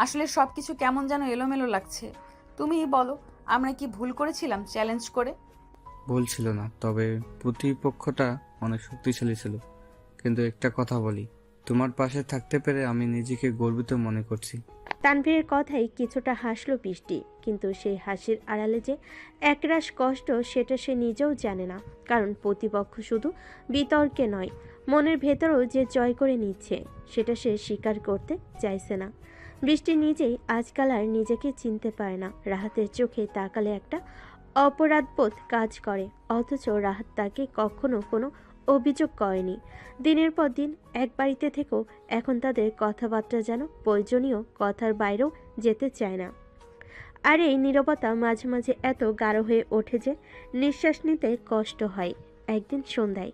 আসলে সব কিছু কেমন যেন এলোমেলো লাগছে। তুমিই বলো, আমরা কি ভুল করেছিলাম চ্যালেঞ্জ করে? ভুল ছিল না, তবে প্রতিপক্ষটা অনেক শক্তিশালী ছিল। কিন্তু একটা কথা বলি, তোমার পাশে থাকতে পেরে আমি নিজেকে গর্বিত মনে করছি। তানভীরের কথাই কিছুটা হাসলো বৃষ্টি, কিন্তু সেই হাসির আড়ালে যে একরাশ কষ্ট সেটা সে নিজেও জানে না। কারণ প্রতিপক্ষ শুধু বিতর্কে নয়, মনের ভেতরেও যে জয় করে নিচ্ছে সেটা সে স্বীকার করতে চাইছে না। বৃষ্টি নিজেই আজকাল আর নিজেকে চিনতে পারে না। রাহাতের চোখে তাকালে একটা অপরাধবোধ কাজ করে, অথচ রাহাত তাকে কখনো কোনো অভিযোগ করেনি। দিনের পর দিন এক বাড়িতে থেকেও এখন তাদের কথাবার্তা যেন প্রয়োজনীয় কথার বাইরেও যেতে চায় না। আর এই নীরবতা মাঝে মাঝে এত গাঢ় হয়ে ওঠে যে নিঃশ্বাস নিতে কষ্ট হয়। একদিন সন্ধ্যায়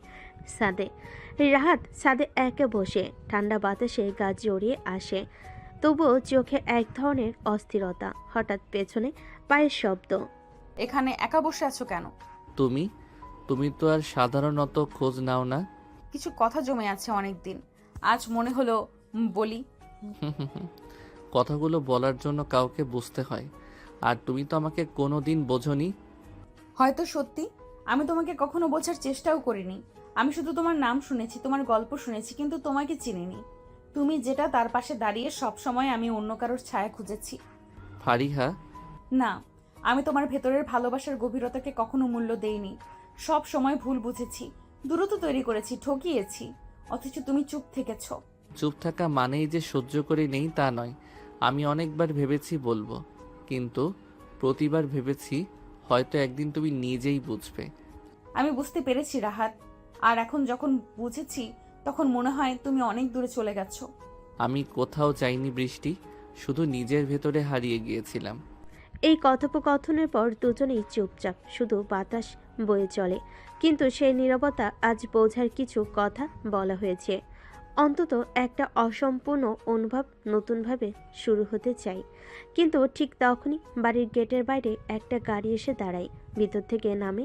রাহাত ছাদে একে বসে, ঠান্ডা বাতাসে গা জড়িয়ে আসে, তবুও চোখে এক ধরনের অস্থিরতা। হঠাৎ পেছনে পায়ের শব্দ। এখানে একা বসে আছো কেন? তুমি তো আর সাধারণত খোঁজ নাও না। কিছু কথা জমে আছে অনেক দিন, আজ মনে হলো বলি। কথাগুলো বলার জন্য কাউকে বুঝতে হয়, আর তুমি তো আমাকে কোনোদিন বোঝোনি। হয়তো সত্যি আমি তোমাকে কখনো বোঝার চেষ্টাও করিনি। আমি শুধু তোমার নাম শুনেছি, তোমার গল্প শুনেছি, কিন্তু তোমাকে চিনিনি। তুমি যেটা, তার পাশে দাঁড়িয়ে সব সময় আমি অন্য কারোর ছায়া খুঁজেছি। ফারিহা, না, আমি তোমার ভেতরের ভালোবাসার গভীরতাকে কখনো মূল্য দেইনি। সব সময় ভুল বুঝেছি, দূরত্ব তৈরি করেছি, ঠকিয়েছি, অথচ তুমি চুপ থেকেছ। চুপ থাকা মানেই যে সহ্য করে নেই তা নয়। আমি অনেকবার ভেবেছি বলবো, কিন্তু প্রতিবার ভেবেছি হয়তো একদিন তুমি নিজেই বুঝবে। আমি বুঝতে পেরেছি রাহাত, আর এখন যখন বুঝেছি তখন মনে হয় তুমি অনেক দূরে চলে গেছো। আমি কোথাও যাইনি বৃষ্টি, শুধু নিজের ভেতরে হারিয়ে গিয়েছিলাম। এই কথোপকথনের পর দুজনেই চুপচাপ, শুধু বাতাস বয়ে চলে। কিন্তু সেই নীরবতা আজ বোঝার কিছু কথা বলা হয়েছে। অন্তত একটা অসম্পূর্ণ অনুভব নতুনভাবে শুরু হতে চাই। কিন্তু ঠিক তখনই বাড়ির গেটের বাইরে একটা গাড়ি এসে দাঁড়ায়। ভিতর থেকে নামে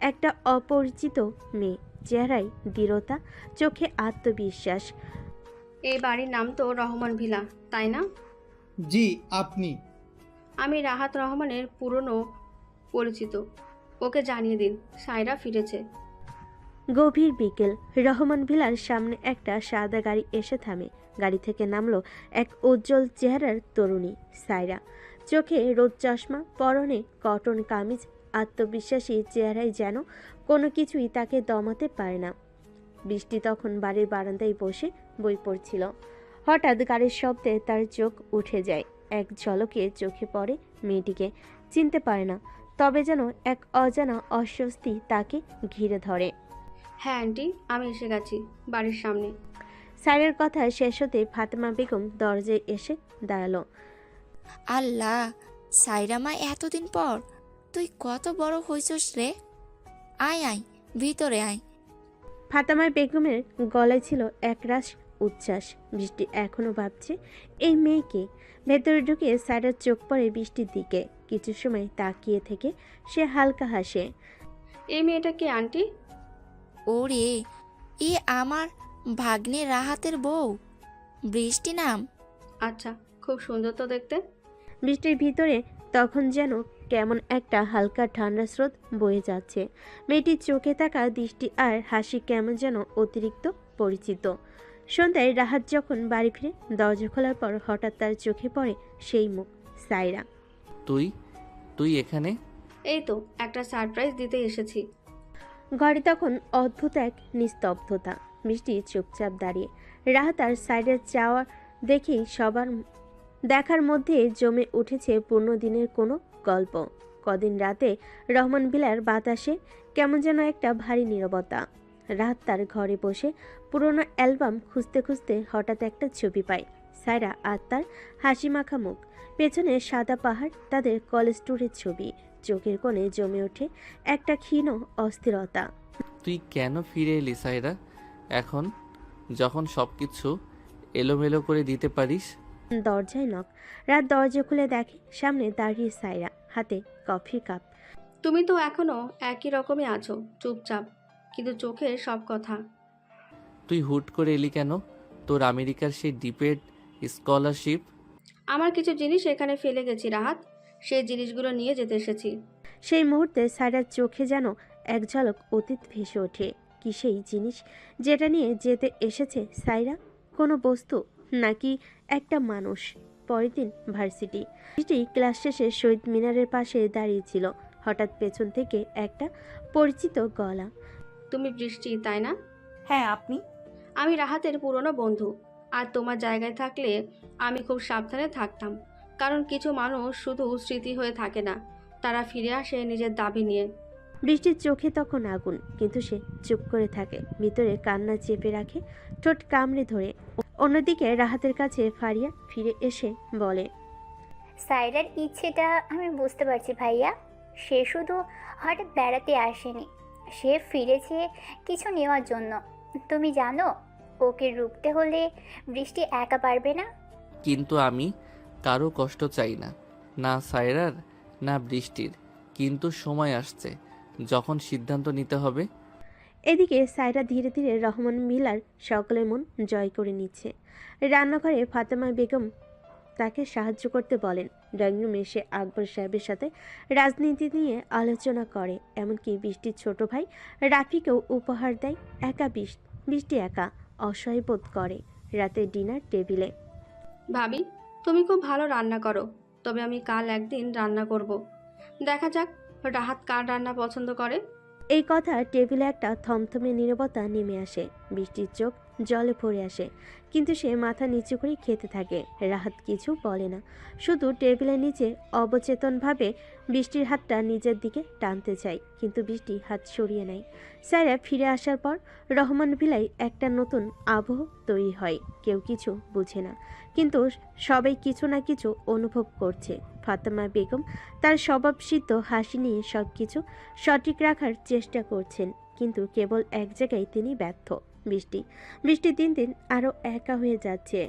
একটা অপরিচিত মেয়ে, চেহারায় দৃঢ়তা, চোখে আত্মবিশ্বাস। এই বাড়ির নাম তো রহমান ভিলা, তাই না? জি, আপনি? আমি রাহাত রহমানের পুরনো পরিচিত। ওকে জানিয়ে দিন সায়রা ফিরেছে। গভীর বিকেল, রহমান ভিলার সামনে একটা সাদা গাড়ি এসে থামে। গাড়ি থেকে নামলো এক উজ্জ্বল চেহারার তরুণী, সায়রা। চোখে রোদ চশমা, পরনে কটন কামিজ, আত্মবিশ্বাসী চেহারায় যেন কোনো কিছুই তাকে দমাতে পারে না। বৃষ্টি তখন বাড়ির বারান্দায় বসে বই পড়ছিল। হঠাৎ গাড়ির শব্দে তার চোখ উঠে যায়। এক ঝলকে চোখে পড়ে মেয়েটিকে, চিনতে পারে না, তবে যেন এক অজানা অস্বস্তি তাকে ঘিরে ধরে। হ্যাঁ আন্টি, আমি এসে গেছি বাড়ির সামনে। সাইরের কথা শেষ হতে ফাতেমা বেগম দরজায় এসে দাঁড়ালো। আল্লাহ, সায়রা মা, এতদিন পর তুই কত বড় হইছস রে। আয় আয়, ভিতরে আয়। ফাতেমা বেগমের গলায় ছিল একরাশ উচ্ছ্বাস। বৃষ্টি এখনো ভাবছে এই মেয়েকে। ভেতরে ঢুকে সাইরার চোখ পড়ে বৃষ্টির দিকে। কিছু সময় তাকিয়ে থেকে সে হালকা হাসে। এই মেয়েটা কে আন্টি? ওরে, এ আমার ভাগ্নে রাহাতের বউ, বৃষ্টি নাম। আচ্ছা, খুব সুন্দর তো দেখতে। বৃষ্টির ভিতরে তখন যেন কেমন একটা হালকা ঠান্ডা স্রোত বয়ে যাচ্ছে। মেয়েটির চোখে থাকা দৃষ্টি আর হাসি কেমন যেন অতিরিক্ত পরিচিত। সন্ধ্যায় রাহাত যখন বাড়ি ফিরে দরজা খোলার পর হঠাৎ তার চোখে পড়ে সেই মুখ, সায়রা। তুই এখানে? এই তো একটা সারপ্রাইজ দিতে এসেছি। ঘরে তখন অদ্ভুত এক নিস্তব্ধতা। বৃষ্টি চুপচাপ দাঁড়িয়ে। রাহাত আর সাইডের চাওয়া দেখেই সবার দেখার মধ্যে জমে উঠেছে পুরনো দিনের কোনো গল্প। কদিন রাতে রহমান বিলার বাতাসে কেমন যেন একটা ভারী নীরবতা। রাহাত তার ঘরে বসে পুরনো অ্যালবাম খুঁজতে খুঁজতে হঠাৎ একটা ছবি পায়। সায়রা আর তার হাসি মাখা মুখ, পেছনে সাদা পাহাড়, তাদের কলেজ ট্যুরের ছবি। চোখের কোণে জমে ওঠে একটা ক্ষীণ অস্থিরতা। তুই কেন ফিরে এলি সাইরা? এখন যখন সব কিছু এলোমেলো করে দিতে পারিস। দরজায় নক। রাত দরজা খুলে দেখে সামনে দাঁড়িয়ে সায়রা, হাতে কফির কাপ। তুমি তো এখনো একই রকমই আছো, চুপচাপ, কিন্তু চোখের সব কথা। তুই হুট করে এলি কেন? তোর আমেরিকার সেই ডিপেড স্কলারশিপ? আমার কিছু জিনিস এখানে ফেলে গেছি রাহাত, সেই জিনিসগুলো নিয়ে যেতে এসেছি। সেই মুহূর্তে সায়রার চোখে যেন এক ঝলক অতীত ভেসে ওঠে। কি সেই জিনিস যেটা নিয়ে যেতে এসেছে সায়রা? কোনো বস্তু নাকি একটা মানুষ? পরের দিন ভার্সিটি ক্লাস শেষে শহীদ মিনারের পাশে দাঁড়িয়েছিল। হঠাৎ পেছন থেকে একটা পরিচিত গলা। তুমি বৃষ্টি, তাই না? হ্যাঁ, আপনি? আমি রাহাতের পুরনো বন্ধু। আর তোমার জায়গায় থাকলে আমি খুব সাবধানে থাকতাম, কারণ কিছু মানুষ শুধু স্মৃতি হয়ে থাকে না, তারা ফিরে আসে নিজের দাবি নিয়ে। বৃষ্টির চোখে তখন আগুন, কিন্তু সে চুপ করে থাকে, ভিতরে কান্না চেপে রাখে, ঠোঁট কামড়ে ধরে। অন্যদিকে রাহাতের কাছে ফারিয়া ফিরে এসে বলে, সাইরার ইচ্ছেটা আমি বুঝতে পারছি ভাইয়া। সে শুধু হঠাৎ বেড়াতে আসেনি, সে ফিরেছে কিছু নেওয়ার জন্য। তুমি জানো, ওকে রুখতে হলে বৃষ্টি একা পারবে না। কিন্তু আমি কারো কষ্ট চাই না, না সায়রার না বৃষ্টির। কিন্তু সময় আসছে যখন সিদ্ধান্ত নিতে হবে। এদিকে সায়রা ধীরে ধীরে রহমান মিলার সকলের মন জয় করে নিচ্ছে। রান্নাঘরে ফাতেমা বেগম তাকে সাহায্য করতে বলেন। ড্রয়িং রুমে সে আকবর সাহেবের সাথে রাজনীতি নিয়ে আলোচনা করে, এমনকি বৃষ্টির ছোট ভাই রাফিকেও উপহার দেয়। একা বৃষ্টি একা অসহায় বোধ করে। রাতে ডিনার টেবিলে। ভাবি, তুমি খুব ভালো রান্না করো, তবে আমি কাল একদিন রান্না করব। দেখা যাক রাহাত কার রান্না পছন্দ করে। এই কথা টেবিলে একটা থমথমে নীরবতা নেমে আসে। বৃষ্টির চোখ জলে ভরে আসে, কিন্তু সে মাথা নিচু করে খেতে থাকে। রাহাত কিছু বলে না, শুধু টেবিলের নিচে অবচেতনভাবে বৃষ্টির হাতটা নিজের দিকে টানতে চায়, কিন্তু বৃষ্টি হাত সরিয়ে নেয়। সায়রা ফিরে আসার পর রহমান ভিলাই একটা নতুন আবহ তৈরি হয়। কেউ কিছু বুঝে না, কিন্তু সবাই কিছু না কিছু অনুভব করছে। ফাতেমা বেগম তার স্বভাবসিদ্ধ হাসি নিয়ে সব কিছু সঠিক রাখার চেষ্টা করছেন, কিন্তু কেবল এক জায়গায় তিনি ব্যর্থ। বৃষ্টি দিন দিন আরও একা হয়ে যাচ্ছে।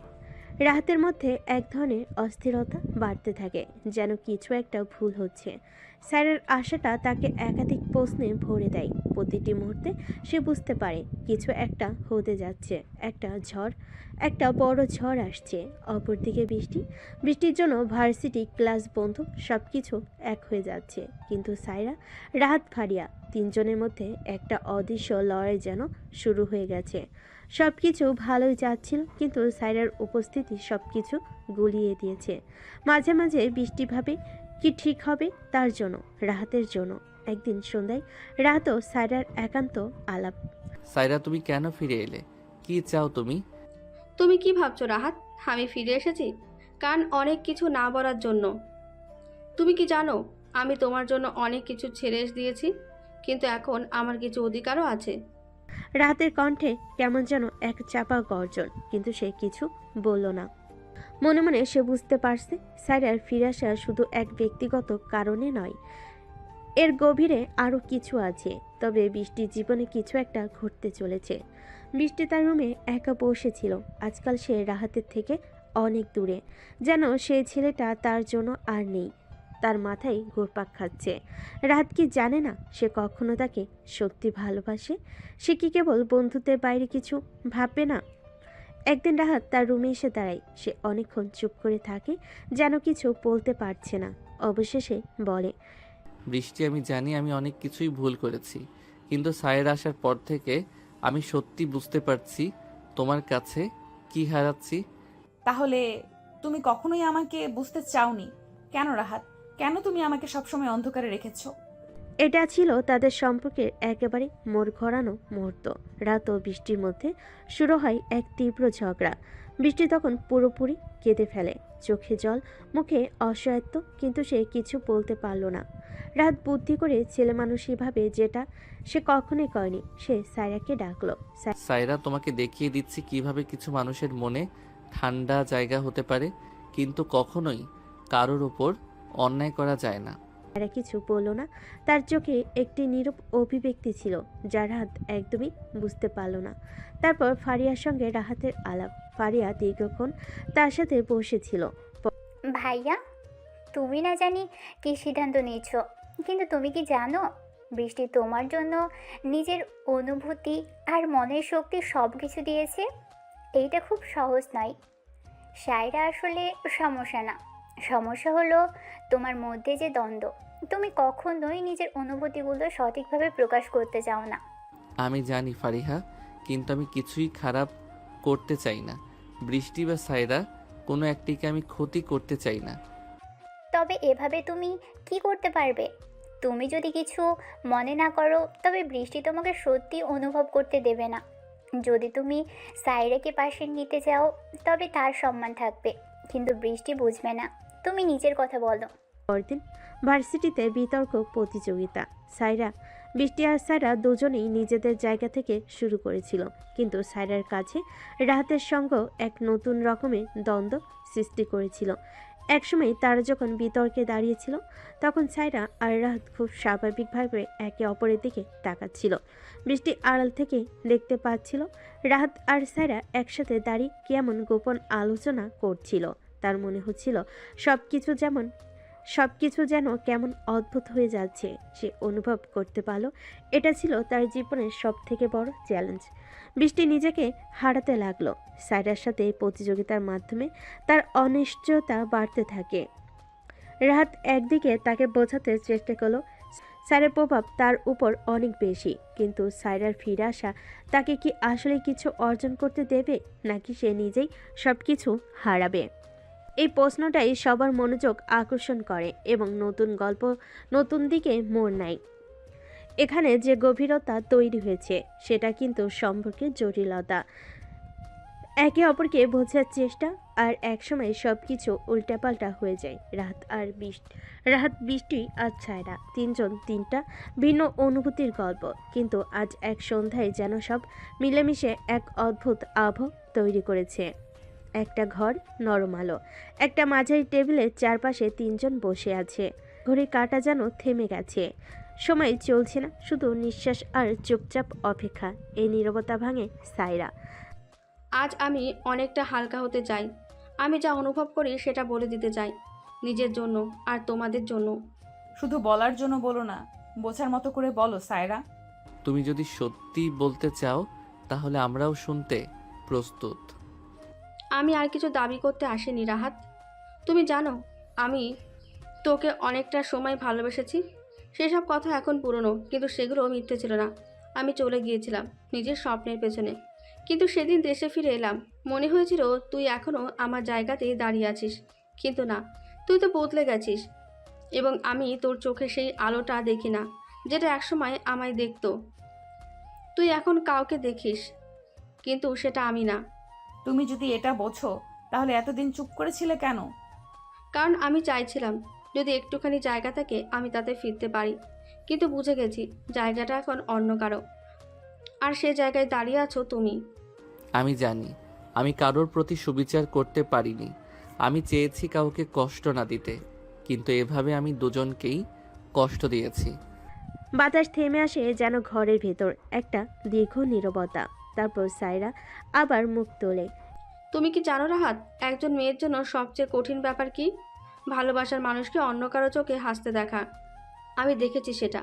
রাহাতের মধ্যে এক ধরনের অস্থিরতা বাড়তে থাকে, যেন কিছু একটা ভুল হচ্ছে। স্যারের আশাটা তাকে একাধিক প্রশ্নে ভরে দেয়। প্রতিটি মুহূর্তে সে বুঝতে পারে কিছু একটা হতে যাচ্ছে, একটা বড় ঝড় আসছে। অপরদিকে বৃষ্টির জন্য ভার্সিটি, ক্লাস বন্ধ, সব কিছু এক হয়ে যাচ্ছে। কিন্তু সায়রা, রাহাত, ফারিয়া তিনজনের মধ্যে একটা অদৃশ্য লড়াই যেন শুরু হয়ে গেছে। সব কিছু ভালোই যাচ্ছিল, কিন্তু সায়রার উপস্থিতি সব কিছু গুলিয়ে দিয়েছে। মাঝে মাঝে বৃষ্টি ভাবে কি ঠিক হবে তার জন্য, রাহাতের জন্য। একদিন সন্ধ্যায় রাহাত ও সায়রার একান্ত আলাপ। সায়রা, তুমি কেন ফিরে এলে? কি চাও তুমি? তুমি কি ভাবছো রাহাত, আমি ফিরে এসেছি কারণ অনেক কিছু না বলার জন্য? তুমি কি জানো, আমি তোমার জন্য অনেক কিছু ছেড়ে দিয়েছি, কিন্তু এখন আমার কিছু অধিকারও আছে। রাহাতের কণ্ঠে কেমন যেন এক চাপা গর্জন, কিন্তু সে কিছু বলল না। মনে মনে সে বুঝতে পারছে সায়রার ফিরে আসা শুধু এক ব্যক্তিগত কারণে নয়, এর গভীরে আরও কিছু আছে। তবে বৃষ্টির জীবনে কিছু একটা ঘটতে চলেছে। বৃষ্টি তার রুমে একা বসেছিল। আজকাল সে রাহাতের থেকে অনেক দূরে, যেন সেই ছেলেটা তার জন্য আর নেই। তার মাথায় ঘুরপাক খাচ্ছে। রাহাত কি জানে না সে কখনো তাকে সত্যি ভালোবাসে? সে কি কেবল বন্ধুত্বের বাইরে কিছু ভাববে না? একদিন রাহাত তার রুমে এসে দাঁড়ায়। সে অনেকক্ষণ চুপ করে থাকে, যেন কিছু বলতে পারছে না। অবশেষে বলে, বৃষ্টি, আমি জানি আমি অনেক কিছুই ভুল করেছি, কিন্তু সায়রা আসার পর থেকে আমি সত্যি বুঝতে পারছি তোমার কাছে কি হারাচ্ছি। তাহলে তুমি কখনোই আমাকে বুঝতে চাওনি কেন রাহাত? কেন তুমি আমাকে সবসময় অন্ধকারে রেখেছো? এটা ছিল তাদের সম্পর্কের একেবারে মোড় ঘোরানো মুহূর্ত। রাত ও বৃষ্টির মধ্যে শুরু হয় এক তীব্র ঝগড়া। বৃষ্টি তখন পুরোপুরি কেঁদে ফেলে, চোখে জল, মুখে অসহায়ত্ব, কিন্তু সে কিছু বলতে পারল না। রাত বুদ্ধি করে ছেলেমানুষিভাবে যেটা সে কখনোই করেনি, সে সায়রাকে ডাকলো। সায়রা, তোমাকে দেখিয়ে দিচ্ছি কিভাবে কিছু মানুষের মনে ঠান্ডা জায়গা হতে পারে, কিন্তু কখনোই কারোর ওপর অন্যায় করা যায় না। সায়রা কিছু বলল না। তার চোখে একটি নীরব অভিব্যক্তি ছিল যা রাহাত একদমই বুঝতে পারল না। তারপর ফারিয়ার সঙ্গে রাহাতের আলাপ। ফারিয়া দীর্ঘক্ষণ তার সাথে বসেছিল। ভাইয়া, তুমি না জানি কী সিদ্ধান্ত নিচ্ছ, কিন্তু তুমি কি জানো বৃষ্টি তোমার জন্য নিজের অনুভূতি আর মনের শক্তি সব কিছু দিয়েছে? এইটা খুব সহজ নয়। সায়রা আসলে সমস্যা না, সমস্যা হলো তোমার মধ্যে যে দ্বন্দ্ব। তুমি কখনোই নিজের অনুভূতিগুলো সঠিকভাবে প্রকাশ করতে চাও না। আমি জানি ফারিহা, কিন্তু আমি কিছুই খারাপ করতে চাই না। বৃষ্টি বা সায়রা কোনো একটিকে আমি ক্ষতি করতে চাই না। তবে এভাবে তুমি কি করতে পারবে? তুমি যদি কিছু মনে না করো, তবে বৃষ্টি তোমাকে সত্যি অনুভব করতে দেবে না। যদি তুমি সায়রাকে পাশে নিতে চাও, তবে তার সম্মান থাকবে, কিন্তু বৃষ্টি বুঝবে না। তুমি নিজের কথা বলো। পরদিন ভার্সিটিতে বিতর্ক প্রতিযোগিতা। বৃষ্টি আর সায়রা দুজনেই নিজেদের জায়গা থেকে শুরু করেছিল, কিন্তু সায়রার কাছে রাহাতের সঙ্গ এক নতুন রকমের দ্বন্দ্ব সৃষ্টি করেছিল। একসময় তারা যখন বিতর্কে দাঁড়িয়েছিল, তখন সায়রা আর রাহাত খুব স্বাভাবিকভাবে একে অপরের দিকে তাকাচ্ছিল। বৃষ্টি আড়াল থেকে দেখতে পাচ্ছিল রাহাত আর সায়রা একসাথে দাঁড়িয়ে কেমন গোপন আলোচনা করছিল। তার মনে হচ্ছিল সবকিছু যেন কেমন অদ্ভুত হয়ে যাচ্ছে। সে অনুভব করতে পারল এটা ছিল তার জীবনের সবথেকে বড় চ্যালেঞ্জ। বৃষ্টি নিজেকে হারাতে লাগলো। সায়রার সাথে এই প্রতিযোগিতার মাধ্যমে তার অনিশ্চয়তা বাড়তে থাকে। রাহাত একদিকে তাকে বোঝাতে চেষ্টা করলো সায়রার প্রভাব তার উপর অনেক বেশি, কিন্তু সায়রার ফিরে আসা তাকে কি আসলে কিছু অর্জন করতে দেবে, নাকি সে নিজেই সবকিছু হারাবে? এই প্রশ্নটাই সবার মনোযোগ আকর্ষণ করে এবং নতুন গল্প নতুন দিকে মোড় নেয়। এখানে যে গভীরতা তৈরি হয়েছে সেটা কিন্তু সম্পর্কের জটিলতা, একে অপরকে বোঝার চেষ্টা, আর একসময় সব কিছু উল্টাপাল্টা হয়ে যায়। রাহাত, বৃষ্টি আর ছায়রা তিনজন তিনটা ভিন্ন অনুভূতির গল্প, কিন্তু আজ এক সন্ধ্যায় যেন সব মিলেমিশে এক অদ্ভুত আবহ তৈরি করেছে। একটা ঘর, নরম আলো, একটা মাঝারি টেবিলের চারপাশে তিনজন বসে আছে। ঘড়ির কাঁটা যেন থেমে গেছে, সময় চলছে না, শুধু নিঃশ্বাস আর চুপচাপ অপেক্ষা। এই নীরবতা ভাঙে সায়রা। আজ আমি অনেকটা হালকা হতে চাই। আমি যা অনুভব করি সেটা বলে দিতে চাই, নিজের জন্য আর তোমাদের জন্য। শুধু বলার জন্য বলো না, বোঝার মতো করে বলো সায়রা। তুমি যদি সত্যি বলতে চাও তাহলে আমরাও শুনতে প্রস্তুত। আমি আর কিছু দাবি করতে আসিনি রাহাত। তুমি জানো আমি তোকে অনেকটা সময় ভালোবেসেছি। সেসব কথা এখন পুরনো, কিন্তু সেগুলো মিথ্যে ছিল না। আমি চলে গিয়েছিলাম নিজের স্বপ্নের পেছনে, কিন্তু সেদিন দেশে ফিরে এলাম, মনে হয়েছিল তুই এখনও আমার জায়গাতেই দাঁড়িয়ে আছিস, কিন্তু না, তুই তো বদলে গেছিস। এবং আমি তোর চোখে সেই আলোটা দেখি না যেটা একসময় আমায় দেখতো। তুই এখন কাউকে দেখিস, কিন্তু সেটা আমি না। তুমি যদি এটা বোঝো তাহলে এতদিন চুপ করেছিলে কেন? কারণ আমি চাইছিলাম যদি একটুখানি জায়গা থাকে আমি তাতে ফিরতে পারি, কিন্তু বুঝে গেছি জায়গাটা এখন অন্য কারো, আর সে জায়গায় দাঁড়িয়ে আছো তুমি। আমি জানি আমি কারোর প্রতি সুবিচার করতে পারিনি। আমি চেয়েছি কাউকে কষ্ট না দিতে, কিন্তু এভাবে আমি দুজনকেই কষ্ট দিয়েছি। বাতাস থেমে আসে যেন ঘরের ভেতর, একটা দীর্ঘ নীরবতা। তারপর সায়রা আবার মুখ তোলে। তুমি কি জানো রাহাত, একজন মেয়ের জন্য সবচেয়ে কঠিন ব্যাপার কি? ভালোবাসার মানুষকে অন্য কারো চোখে হাসতে দেখা। আমি দেখেছি সেটা।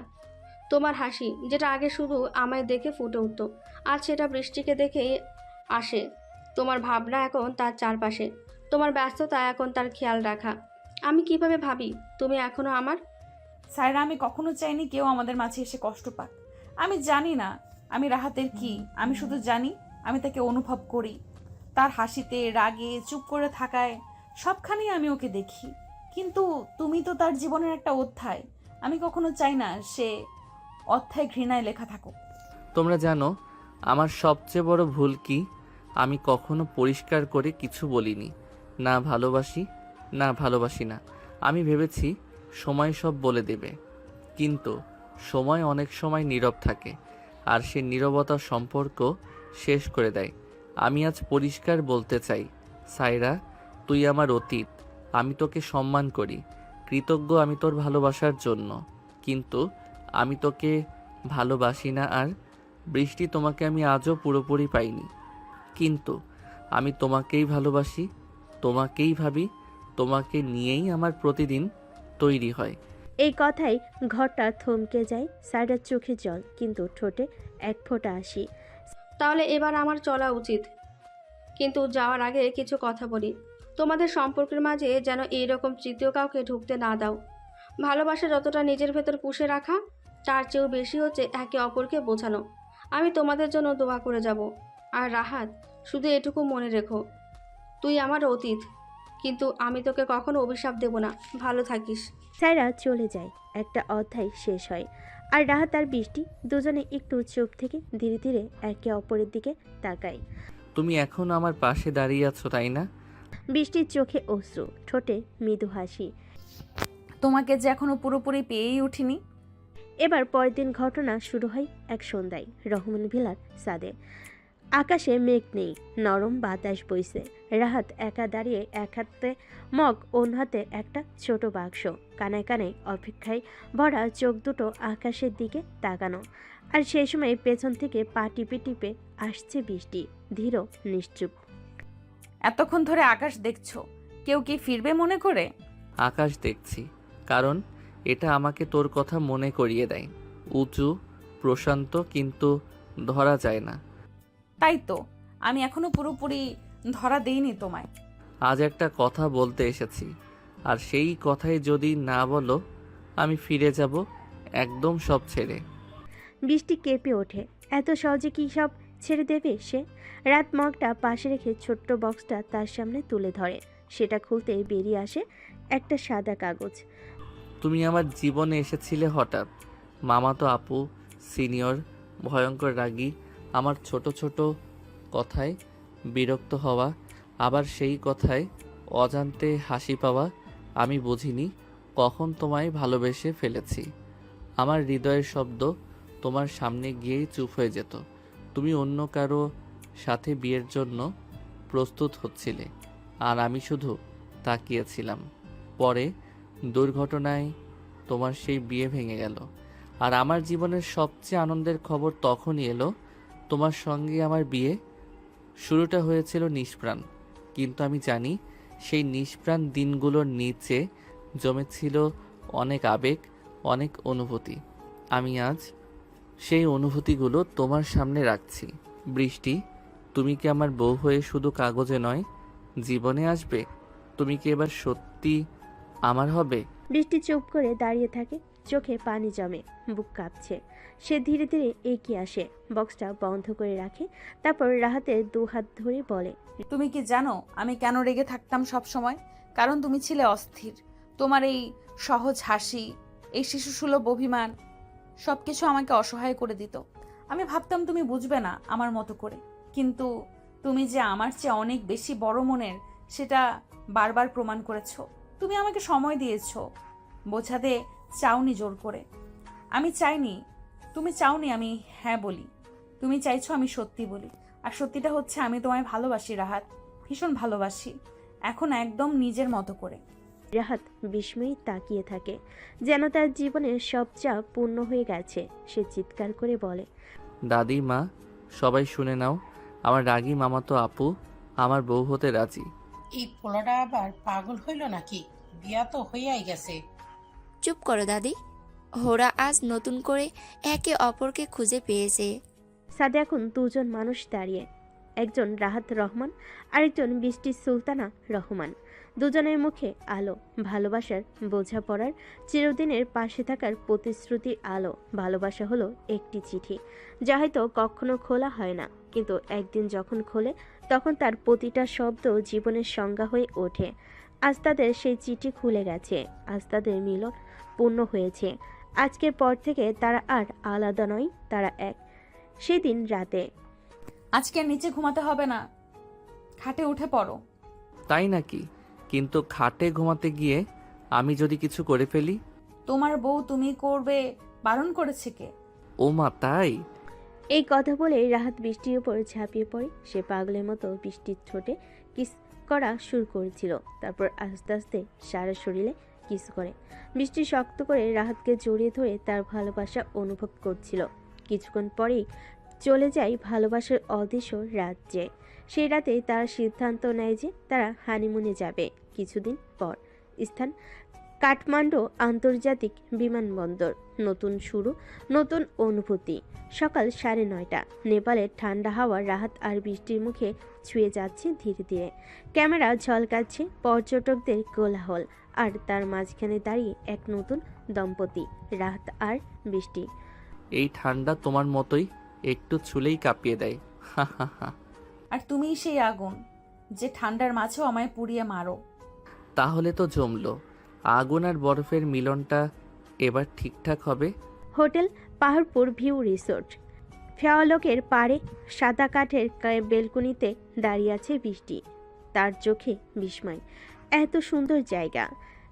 তোমার হাসি যেটা আগে শুধু আমায় দেখে ফুটে উঠত, আজ সেটা বৃষ্টিকে দেখেই আসে। তোমার ভাবনা এখন তার চারপাশে, তোমার ব্যস্ততা এখন তার খেয়াল রাখা। আমি কিভাবে ভাবি তুমি এখনো আমার। সায়রা, আমি কখনো চাইনি কেউ আমাদের মাঝে এসে কষ্ট পাক। আমি জানি না আমি রাহাতের কি, আমি শুধু জানি আমি তাকে অনুভব করি। তার হাসিতে, রাগে, চুপ করে থাকায়, সবখানেই আমি ওকে দেখি। কিন্তু তুমি তো তার জীবনের একটা অধ্যায়। আমি কখনো চাই না সে অধ্যায় ঘৃণায় লেখা থাকুক। তোমরা জানো আমার সবচেয়ে বড় ভুল কি? আমি কখনো পরিষ্কার করে কিছু বলিনি। না ভালোবাসি, না ভালোবাসি না। আমি ভেবেছি সময় সব বলে দেবে, কিন্তু সময় অনেক সময় নীরব থাকে, আর সে নীরবতার সম্পর্ক শেষ করে দেয়। আমি আজ পরিষ্কার বলতে চাই, সায়রা, তুই আমার অতীত। আমি তোকে সম্মান করি, কৃতজ্ঞ আমি তোর ভালোবাসার জন্য, কিন্তু আমি তোকে ভালোবাসি না। আর বৃষ্টি, তোমাকে আমি আজও পুরোপুরি পাইনি, কিন্তু আমি তোমাকেই ভালোবাসি, তোমাকেই ভাবি, তোমাকে নিয়েই আমার প্রতিদিন তৈরি হয়। এই কথাই ঘরটা থমকে যায়। সায়রার চোখে জল, কিন্তু ঠোঁটে এক ফোঁটা হাসি। তাহলে এবার আমার চলা উচিত, কিন্তু যাওয়ার আগে কিছু কথা বলি। তোমাদের সম্পর্কের মাঝে যেন এইরকম তৃতীয় কাউকে ঢুকতে না দাও। ভালোবাসা যতটা নিজের ভেতর পুষে রাখা, তার চেয়েও বেশি হচ্ছে একে অপরকে বোঝানো। আমি তোমাদের জন্য দোয়া করে যাব। আর রাহাত, শুধু এটুকু মনে রেখো, তুই আমার অতীত, কিন্তু আমি তোকে কখনো অভিশাপ দেব না। ভালো থাকিস। সায়রা চলে যায়, একটা অধ্যায় শেষ হয়। আর রাহাত আর বৃষ্টি দুজনে একটু চুপ থেকে ধীরে ধীরে একে অপরের দিকে তাকায়। তুমি এখন আমার পাশে দাঁড়িয়ে আছো, তাই না? বৃষ্টির চোখে অশ্রু, ঠোঁটে মৃদু হাসি। তোমাকে যে এখনো পুরোপুরি পেয়েই উঠিনি। এবার পরের দিন ঘটনা শুরু হয় এক সন্ধ্যায় রহমান ভিলার ছাদে। আকাশে মেঘ নেই, নরম বাতাস বইছে। রাহাত একা দাঁড়িয়ে, এক হাতে মগ, অন্য হাতে একটা ছোট বাক্স, কানে কানে অপেক্ষায় ভরা, চোখ দুটো আকাশের দিকে তাকানো। আর সেই সময় পেছন থেকে পা টিপে টিপে আসছে বৃষ্টি, ধীর নিশ্চুপ। এতক্ষণ ধরে আকাশ দেখছো, কেউ কি ফিরবে মনে করে? আকাশ দেখছি, কারণ এটা আমাকে তোর কথা মনে করিয়ে দেয়। উঁচু, প্রশান্ত, কিন্তু ধরা যায় না। তাই তো, আমি এখনো পুরোপুরি ধরা দেইনি তোমায়। আজ একটা কথা বলতে এসেছি, আর সেই কথাই যদি না বলো, আমি ফিরে যাব একদম সব ছেড়ে। বৃষ্টি কেঁপে ওঠে। এত সহজে কি সব ছেড়ে দেবে সে? রাত মগটা পাশে রেখে ছোট্ট বক্সটা তার সামনে তুলে ধরে। সেটা খুলতে বেরিয়ে আসে একটা সাদা কাগজ। তুমি আমার জীবনে এসেছিলে হঠাৎ। মামাতো আপু, সিনিয়র, ভয়ঙ্কর রাগী, আমার ছোট ছোট কথায় বিরক্ত হওয়া, আবার সেই কথায় অজান্তে হাসি পাওয়া। আমি বুঝিনি কখন তোমায় ভালোবেসে ফেলেছি। আমার হৃদয়ের শব্দ তোমার সামনে গিয়েই চুপ হয়ে যেত। তুমি অন্য কারো সাথে বিয়ের জন্য প্রস্তুত হচ্ছিলে, আর আমি শুধু তাকিয়েছিলাম। পরে দুর্ঘটনায় তোমার সেই বিয়ে ভেঙে গেল, আর আমার জীবনের সবচেয়ে আনন্দের খবর তখনই এলো, তোমার সঙ্গে আমার বিয়ে। শুরুটা হয়েছিল নিষ্প্রাণ, কিন্তু আমি জানি সেই নিষ্প্রাণ দিনগুলোর নিচে জমেছিল অনেক আবেগ, অনেক অনুভূতি। আমি আজ সেই অনুভূতিগুলো তোমার সামনে রাখছি। বৃষ্টি, তুমি কি আমার বউ হয়ে শুধু কাগজে নয়, জীবনে আসবে? তুমি কি এবার সত্যি আমার হবে? বৃষ্টি চুপ করে দাঁড়িয়ে থাকে, চোখে পানি জমে, বুক কাঁপছে। সে ধীরে ধীরে এগিয়ে আসে, বক্সটা বন্ধ করে রাখে, তারপর রাহাতের দু হাত ধরে বলে, তুমি কি জানো আমি কেন রেগে থাকতাম সব সময়? কারণ তুমি ছিলে অস্থির। তোমার এই সহজ হাসি, এই শিশুসুলভ অভিমান, সবকিছু আমাকে অসহায় করে দিত। আমি ভাবতাম তুমি বুঝবে না আমার মতো করে, কিন্তু তুমি যে আমার চেয়ে অনেক বেশি বড় মনের, সেটা বারবার প্রমাণ করেছো। তুমি আমাকে সময় দিয়েছো, বোঝাতে চাওনি জোর করে। আমি চাইনি, তুমি চাওনি আমি হ্যাঁ বলি। তুমি চাইছো আমি সত্যি বলি, আর সত্যিটা হচ্ছে আমি তোমায় ভালোবাসি রাহাত, ভীষণ ভালোবাসি, এখন একদম নিজের মতো করে। রাহাত বিস্ময়ে তাকিয়ে থাকে, যেন তার জীবনের সব চাপ পূর্ণ হয়ে গেছে। সে চিৎকার করে বলে, দাদি, মা, সবাই শুনে নাও, আমার রাগী মামাতো আপু আমার বউ হতে রাজি। এই পোলাটা আবার পাগল হইল নাকি? বিয়া তো হইয়াই গেছে। চুপ করো দাদি, ওরা আজ নতুন করে একে অপরকে খুঁজে পেয়েছে। সাদে এখন দুজন মানুষ দাঁড়িয়ে, একজন রাহাত রহমান, আরেকজন বৃষ্টি সুলতানা রহমান। দুজনের মুখে আলো, ভালোবাসার, বোঝাপড়ার, চিরদিনের পাশে থাকার প্রতিশ্রুতির আলো। ভালোবাসা হলো একটি চিঠি, যা হয়তো কখনো খোলা হয় না, কিন্তু একদিন যখন খোলে, তখন তার প্রতিটা শব্দ জীবনের সংজ্ঞা হয়ে ওঠে। আজ তাদের সেই চিঠি খুলে গেছে, আজ তাদের মিলন পূর্ণ হয়েছে। আজকের পর থেকে তারা আর আলাদা নয়, তারা এক। সেদিন রাতে আজকে আর নিচে ঘুমাতে হবে না, খাটে উঠে পড়ো। তাই নাকি? কিন্তু খাটে ঘুমাতে গিয়ে আমি যদি কিছু করে ফেলি? তোমার বউ তুমি করবে বারণ করেছে কে? ও মা, তাই? এই কথা বলে রাহাত বৃষ্টির উপর ঝাঁপিয়ে পড়ে। সে পাগলের মতো বৃষ্টির ঠোঁটে কিস করা শুরু করেছিল, তারপর আস্তে আস্তে সারা শরীরে কিস করে। বৃষ্টি শক্ত করে রাহাতকে জড়িয়ে ধরে তার ভালোবাসা অনুভব করছিল। কিছুক্ষণ পরেই চলে যায় ভালোবাসার অদৃশ্য রাজ্যে। সেই রাতেই তারা সিদ্ধান্ত নেয় যে তারা হানিমুনে যাবে। কিছুদিন পর স্থান কাঠমান্ডু আন্তর্জাতিক বিমানবন্দর। নতুন শুরু, নতুন অনুভূতি। সকাল 9:30। নেপালের ঠান্ডা হাওয়া রাহাত আর বৃষ্টির মুখে ছুঁয়ে যাচ্ছে ধীরে ধীরে। ক্যামেরা ঝলকাচ্ছে, পর্যটকদের কোলাহল, আর তার মাঝখানে দাঁড়িয়ে এক নতুন দম্পতি, রাহাত আর বৃষ্টি। এই ঠান্ডা তোমার মতোই, একটু ছুলেই কাঁপিয়ে দেয়। হা হা হা। আর তুমিই সেই আগুন যে ঠান্ডার মাঝেও আমায় পুড়িয়ে মারো। তাহলে তো জমলো। আগুন আর বরফের মিলনটা এবার ঠিকঠাক হবে। Hotel Paharpur view resort. ফেওয়ালকের পাড়ে সাদা কাঠের বেলকনিতে দাঁড়িয়ে আছে বৃষ্টি। তার চোখে বিস্ময়। এত সুন্দর জায়গা।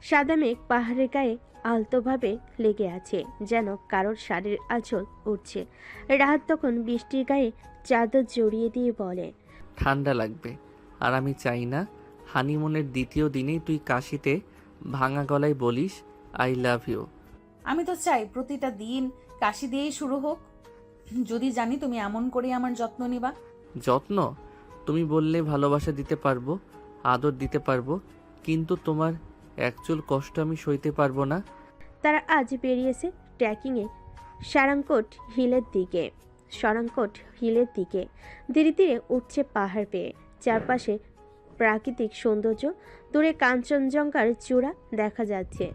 সাদা মেঘ পাহাড়ের গায়ে আলতোভাবে লেগে আছে, যেন কারোর শাড়ির আঁচল উঠছে। রাত তখন বৃষ্টির গায়ে চাদর জড়িয়ে দিয়ে বলে, ঠান্ডা লাগবে। আর আমি চাই না হানিমুনের দ্বিতীয় দিনেই তুই কাশিতে ভাঙা গলায় বলিস আই লাভ ইউ। আমি তো চাই প্রতিটা দিন কাশি দিয়েই শুরু হোক, যদি জানি তুমি এমন করে আমার যত্ন নিবা। যত্ন? তুমি বললে ভালোবাসা দিতে পারবো, আদর দিতে পারবো, কিন্তু তোমার একচুল কষ্ট আমি সইতে পারবো না। তারা আজ বেরিয়েছে ট্রেকিংয়ে সরাংকোট হিলের দিকে। ধীরে ধীরে উঠছে পাহাড় পেয়ে। চারপাশে প্রাকৃতিক সৌন্দর্য, দূরে কাঞ্চনজঙ্ঘার চূড়া দেখা যাচ্ছে।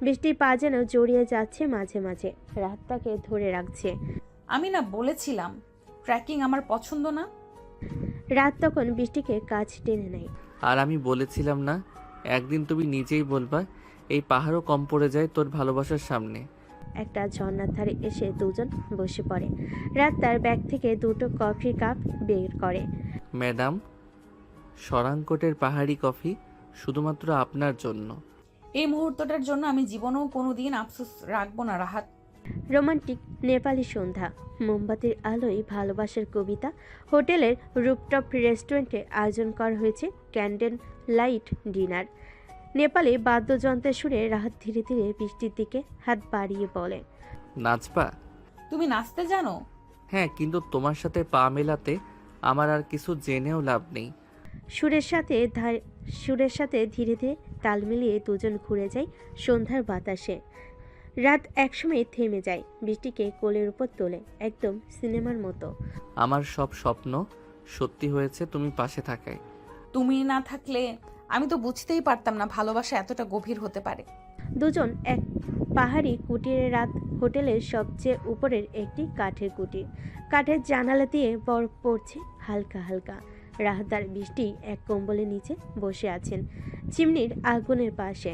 বৃষ্টির পা যেন জড়িয়ে যাচ্ছে মাঝে মাঝে, রাত তাকে ধরে রাখছে। আমি না বলেছিলাম ট্রেকিং আমার পছন্দ না? রাত তখন বৃষ্টিকে কাছ টেনে নেয়। আর আমি বলেছিলাম না, একদিন তুমি নিজেই বলবা এই পাহাড়ও কম পড়ে যায় তোর ভালোবাসার সামনে। একটা ঝর্ণার ধারে এসে দুজন বসে পড়ে। রাত তার ব্যাগ থেকে দুটো কফির কাপ বের করে। ম্যাডাম, সরাংকোটের পাহাড়ি কফি শুধুমাত্র আপনার জন্য। এই মুহূর্তটার জন্য আমি জীবনেও কোনোদিন আফসোস রাখবো না রাহাত। রোমান্টিক নেপালি সন্ধ্যা, মোমবাতির আলোয় ভালোবাসার কবিতা। হোটেলের রুপটপ রেস্টুরেন্টে আয়োজন করা হয়েছে ক্যান্ডেল লাইট ডিনার। নেপালে বাদ্যযন্ত্রের সুরে রাহাত ধীরে ধীরে বৃষ্টির দিকে হাত বাড়িয়ে বলে, নাচবা? তুমি নাচতে জানো? হ্যাঁ, কিন্তু তোমার সাথে পা মেলাতে আমার আর কিছু জেনেও লাভ নেই। সুরের সাথে ধীরে ধীরে তাল মিলিয়ে দুজন ঘুরে যায় সন্ধ্যার বাতাসে। রাত একসময় থেমে যায়, বৃষ্টিকে কোলের উপর তোলে, একদম সিনেমার মতো। আমার সব স্বপ্ন সত্যি হয়েছে তুমি পাশে থাকায়। তুমি না থাকলে আমি তো বুঝতেই পারতাম না ভালোবাসা এতটা গভীর হতে পারে। দুজন এক পাহাড়ি কুটিরে। রাত হোটেলের সবচেয়ে উপরের একটি কাঠের কুটির। কাঠের জানালা দিয়ে বরফ পড়ছে হালকা হালকা। রাহাতার বৃষ্টি এক কম্বলের নিচে বসে আছেন, চিমনির আগুনের পাশে।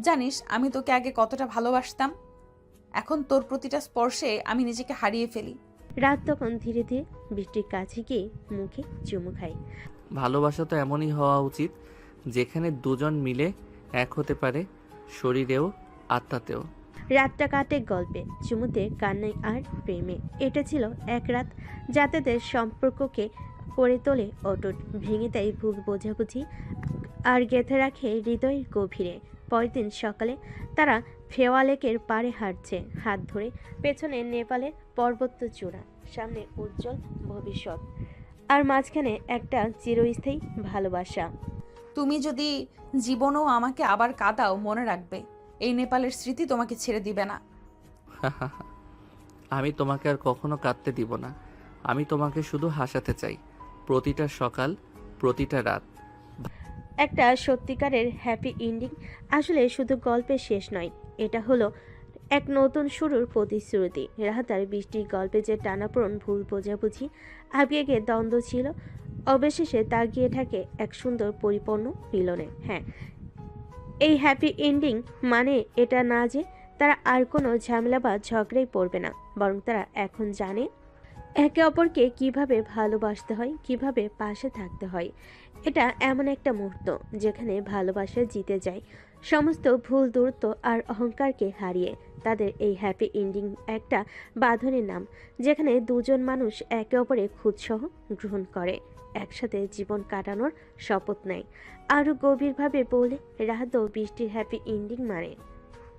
জানিস আমি তোকে আগে কতটা ভালোবাসতাম, এখন তোর প্রতিটা স্পর্শে আমি নিজেকে হারিয়ে ফেলি। রাত তখন ধীরে ধীরে বৃষ্টির কাছে গিয়ে মুখে চুমু খায়। ভালোবাসা তো এমনই হওয়া উচিত, যেখানে দুজন মিলে এক হতে পারে, শরীরেও আত্মাতেও। রাতটা কাটে গল্পে, চুমুতে, কান্নায় আর প্রেমে। এটা ছিল এক রাত যা তাদের সম্পর্ককে করে তোলে অটুট, ভেঙে দেয় ভুল বোঝাবুঝি আর গেঁথে রাখে হৃদয়ের গভীরে। পরের দিন সকালে তারা ফেওয়ালেকের পাড়ে হাঁটছে হাত ধরে। পেছনে নেপালের পর্বত চূড়া, সামনে উজ্জ্বল ভবিষ্যৎ, আর মাঝখানে একটা চিরস্থায়ী ভালোবাসা। তুমি যদি জীবনেও আমাকে আবার কাঁদাও, মনে রাখবে এই নেপালের স্মৃতি তোমাকে ছেড়ে দিবে না। আমি তোমাকে আর কখনো কাঁদতে দিব না। আমি তোমাকে শুধু হাসাতে চাই, প্রতিটা সকাল, প্রতিটা রাত। একটা সত্যিকারের হ্যাপি এন্ডিং আসলে শুধু গল্পের শেষ নয়, এটা হলো এক নতুন শুরুর প্রতিশ্রুতি। রাহাতার বৃষ্টির গল্পে যে টানাপোড়েন, ভুল বোঝাবুঝি, আবেগে দ্বন্দ্ব ছিল, অবশেষে তা গিয়ে থাকে এক সুন্দর পরিপূর্ণ মিলনে। হ্যাঁ, এই হ্যাপি এন্ডিং মানে এটা না যে তারা আর কোনো ঝামেলা বা ঝগড়াই পড়বে না, বরং তারা এখন জানে একে অপরকে কিভাবে ভালোবাসতে হয়, কিভাবে পাশে থাকতে হয়। এটা এমন একটা মুহূর্ত যেখানে ভালোবাসা জিতে যায় সমস্ত ভুল দূরত্ব আর অহংকারকে হারিয়ে। তাদের এই হ্যাপি এন্ডিং একটা বাঁধনের নাম, যেখানে দুজন মানুষ একে অপরের খুঁতসহ গ্রহণ করে, একসাথে জীবন কাটানোর শপথ নেয়। আরও গভীরভাবে বলে রাহাত ও বৃষ্টির হ্যাপি এন্ডিং মানে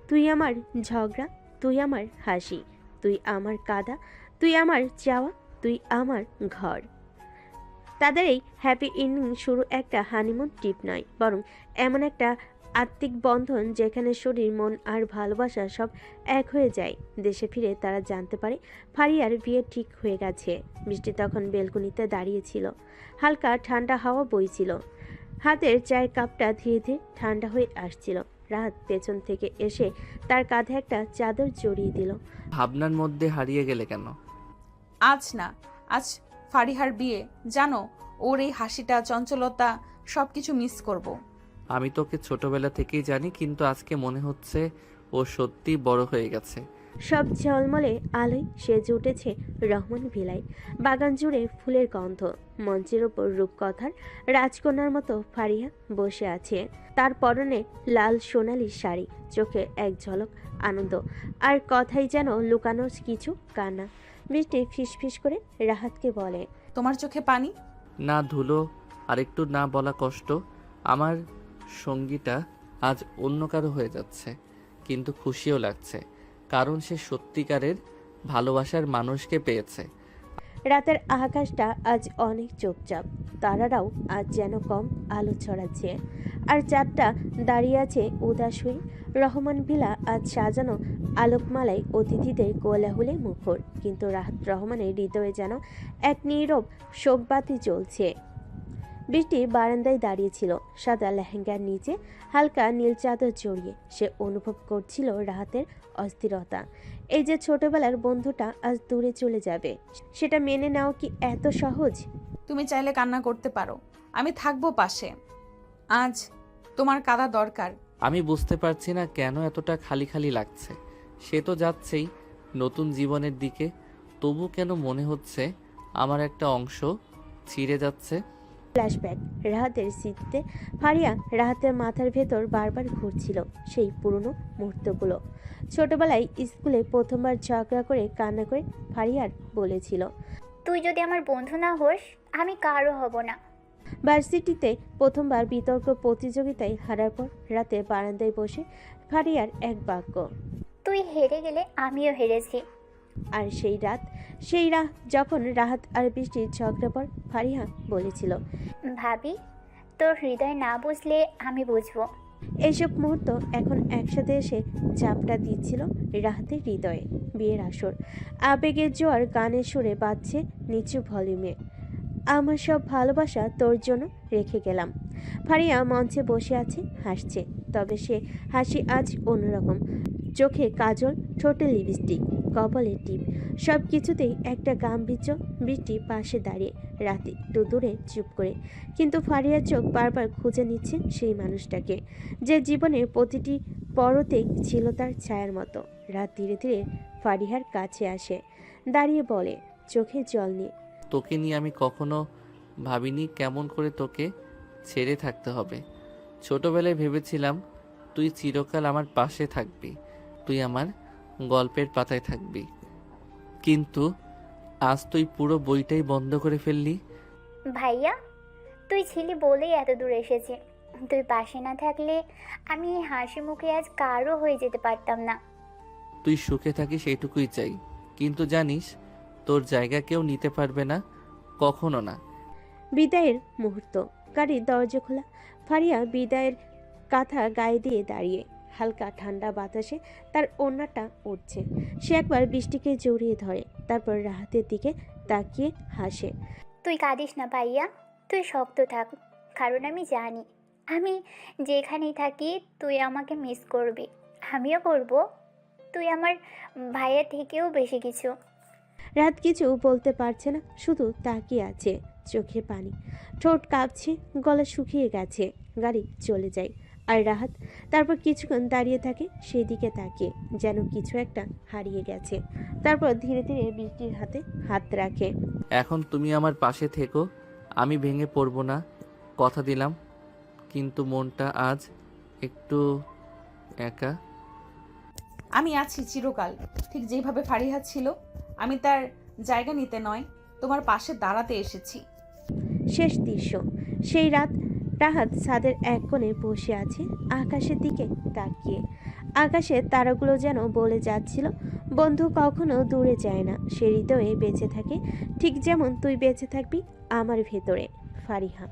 তুই আমার ঝগড়া, তুই আমার হাসি, তুই আমার কাঁদা, তুই আমার চাওয়া, তুই আমার ঘর। তাদের এই হ্যাপি এন্ডিং শুরু একটা হানিমুন ট্রিপ নয়, বরং এমন একটা আত্মিক বন্ধন যেখানে শরীর, মন আর ভালোবাসা সব এক হয়ে যায়। দেশে ফিরে তারা জানতে পারে ফারিয়ার বিয়ে ঠিক হয়ে গেছে। বৃষ্টি তখন বেলকনিতে দাঁড়িয়েছিল। হালকা ঠান্ডা হাওয়া বইছিল, হাতের চায়ের কাপটা ধীরে ধীরে ঠান্ডা হয়ে আসছিল। রাত পেছন থেকে এসে তার কাঁধে একটা চাদর জড়িয়ে দিল। ভাবনার মধ্যে হারিয়ে গেলে কেন? আজ না, আজ ফারিহার বিয়ে। জানো, ওর এই হাসিটা, চঞ্চলতা, সব কিছু মিস করব। আমি তোকে ছোটবেলা থেকেই জানি, কিন্তু আজকে মনে হচ্ছে ও সত্যি বড় হয়ে গেছে। সব ঝলমলে আলোয় সেজে উঠেছে রহমান ভিলাই। বাগান জুড়ে ফুলের গন্ধ, মঞ্চের ওপর রূপকথার রাজকন্যার মতো ফারিয়া বসে আছে। তার পরনে লাল সোনালি শাড়ি, চোখে এক ঝলক আনন্দ, আর কথাই যেন লুকানোর কিছু কান্না। বৃষ্টি ফিসফিস করে রাহাতকে বলে, তোমার চোখে পানি? না ধুলো, আরেকটু না বলা কষ্ট। আমার সঙ্গীটা আজ অন্য কারো হয়ে যাচ্ছে, কিন্তু খুশিও লাগছে, কারণ সে সত্যিকারের ভালোবাসার মানুষকে পেয়েছে। রাতের আকাশটা আজ অনেক চুপচাপ, তারারাও আজ যেন কম আলো ছড়াচ্ছে, আর চাঁদটা দাঁড়িয়ে আছে উদাস হয়ে। রহমান ভিলা আজ সাজানো আলোকমালায় অতিথিদের কোলাহলে মুখর, কিন্তু রাহাত রহমানের হৃদয়ে যেন এক নীরব শোকবাতি জ্বলছে। বৃষ্টি বারান্দায় দাঁড়িয়েছিল, সাদা লেহেঙ্গার নিচে হালকা নীল চাদর জড়িয়ে। সে অনুভব করছিল রাহাতের অস্থিরতা। এই যে ছোটবেলার বন্ধুটা আজ দূরে চলে যাবে, সেটা মেনে নেওয়া কি এত সহজ? তুমি চাইলে কান্না করতে পারো, আমি থাকবো পাশে। আজ তোমার কাঁদা দরকার। আমি বুঝতে পারছি না কেন এতটা খালি খালি লাগছে। সে তো যাচ্ছেই নতুন জীবনের দিকে, তবু কেন মনে হচ্ছে আমার একটা অংশ ছিঁড়ে যাচ্ছে। ফ্ল্যাশব্যাক রাহাতের স্মৃতিতে ফারিয়া রাহাতের মাথার ভেতর বারবার ঘুরছিল সেই পুরনো মুহূর্তগুলো। ছোটবেলায় স্কুলে প্রথমবার ঝগড়া করে কান্না করে ফারিয়ার বলেছিল, তুই যদি আমার বন্ধু না হোস, আমি কারো হব না। ভার্সিটিতে প্রথমবার বিতর্ক প্রতিযোগিতায় হারার পর রাতে বারান্দায় বসে ফারিয়ার এক বাক্য, তুই হেরে গেলে আমিও হেরেছি। আর সেই রাত যখন রাহাত আর বৃষ্টির ঝগড়া পর ফারিয়া বলেছিল, ভাবি, তোর হৃদয় না বুঝলে আমি বুঝবো। এইসব মুহূর্ত এখন একসাথে এসে ঝাপটা দিচ্ছিল রাহাতের হৃদয়ে। বিয়ের আসর, আবেগের জোয়ার গানের সুরে বাজছে নিচু ভলিউমে। আমার সব ভালোবাসা তোর জন্য রেখে গেলাম। ফারিয়া মঞ্চে বসে আছে, হাসছে, তবে সে হাসি আজ অন্যরকম। চোখে কাজল, ঠোঁটে লিপস্টিক, কপালে টিপ, সব কিছুতেই একটা গাম্ভীর্য। বৃষ্টি পাশে দাঁড়িয়ে, রাতে একটু দূরে চুপ করে, কিন্তু ফারিয়ার চোখ বারবার খুঁজে নিচ্ছে সেই মানুষটাকে, যে জীবনের প্রতিটি পরতেই ছিল তার ছায়ার মতো। রাত ধীরে ধীরে ফারিহার কাছে আসে, দাঁড়িয়ে বলে, চোখে জল নিয়ে, তোকে নিয়ে আমি কখনো ভাবিনি কেমন করে তোকে ছেড়ে থাকতে হবে। ছোটবেলায় ভেবেছিলাম তুই চিরকাল আমার পাশে থাকবি, তুই আমার গল্পের পাতায় থাকবি, কিন্তু আজ তুই পুরো বইটাই বন্ধ করে ফেললি। ভাইয়া, তুই ছিলি বলেই এত দূর এসেছি। তুই পাশে না থাকলে আমি এই হাসি মুখে আজ কারো হয়ে যেতে পারতাম না। তুই সুখে থাকিস এইটুকুই চাই, কিন্তু জানিস তোর জায়গা কেউ নিতে পারবে না, কখনো না। বিদায়ের মুহূর্ত, গাড়ির দরজা খোলা। ফারিয়া বিদায়ের কাঁথা গায়ে দিয়ে দাঁড়িয়ে, হালকা ঠান্ডা বাতাসে তার ওড়নাটা উঠছে। সে একবার বৃষ্টিকে জড়িয়ে ধরে, তারপর রাহাতের দিকে তাকিয়ে হাসে। তুই কাঁদিস না ভাইয়া, তুই শক্ত থাক, কারণ আমি জানি আমি যেখানেই থাকি তুই আমাকে মিস করবি, আমিও করব। তুই আমার ভাইয়ের থেকেও বেশি কিছু। রাত কিছু বলতে পারছে না, শুধু তাকিয়ে আছে, চোখে পানি, ঠোঁট কাঁপছে, গলা শুকিয়ে গেছে। গাড়ি চলে যায়, আর রাহাত তারপর কিছুক্ষণ দাঁড়িয়ে থাকে সেদিকে তাকিয়ে, যেন কিছু একটা হারিয়ে গেছে। তারপর ধীরে ধীরে বৃষ্টির হাতে হাত রাখে। এখন তুমি আমার পাশে থেকো, আমি ভেঙে পড়বো না, কথা দিলাম। কিন্তু মনটা আজ একটু একা। আমি আছি চিরকাল, ঠিক যেভাবে ফারিহা ছিল। আমি তার জায়গা নিতে নয়, তোমার পাশে দাঁড়াতে এসেছি। শেষ দৃশ্য। সেই রাত রাহাত ছাদের এক কোণে বসে আছে আকাশের দিকে তাকিয়ে। আকাশের তারাগুলো যেন বলে যাচ্ছিল, বন্ধু কখনো দূরে যায় না, সে হৃদয়ে বেঁচে থাকে, ঠিক যেমন তুই বেঁচে থাকবি আমার ভেতরে, ফারিহা।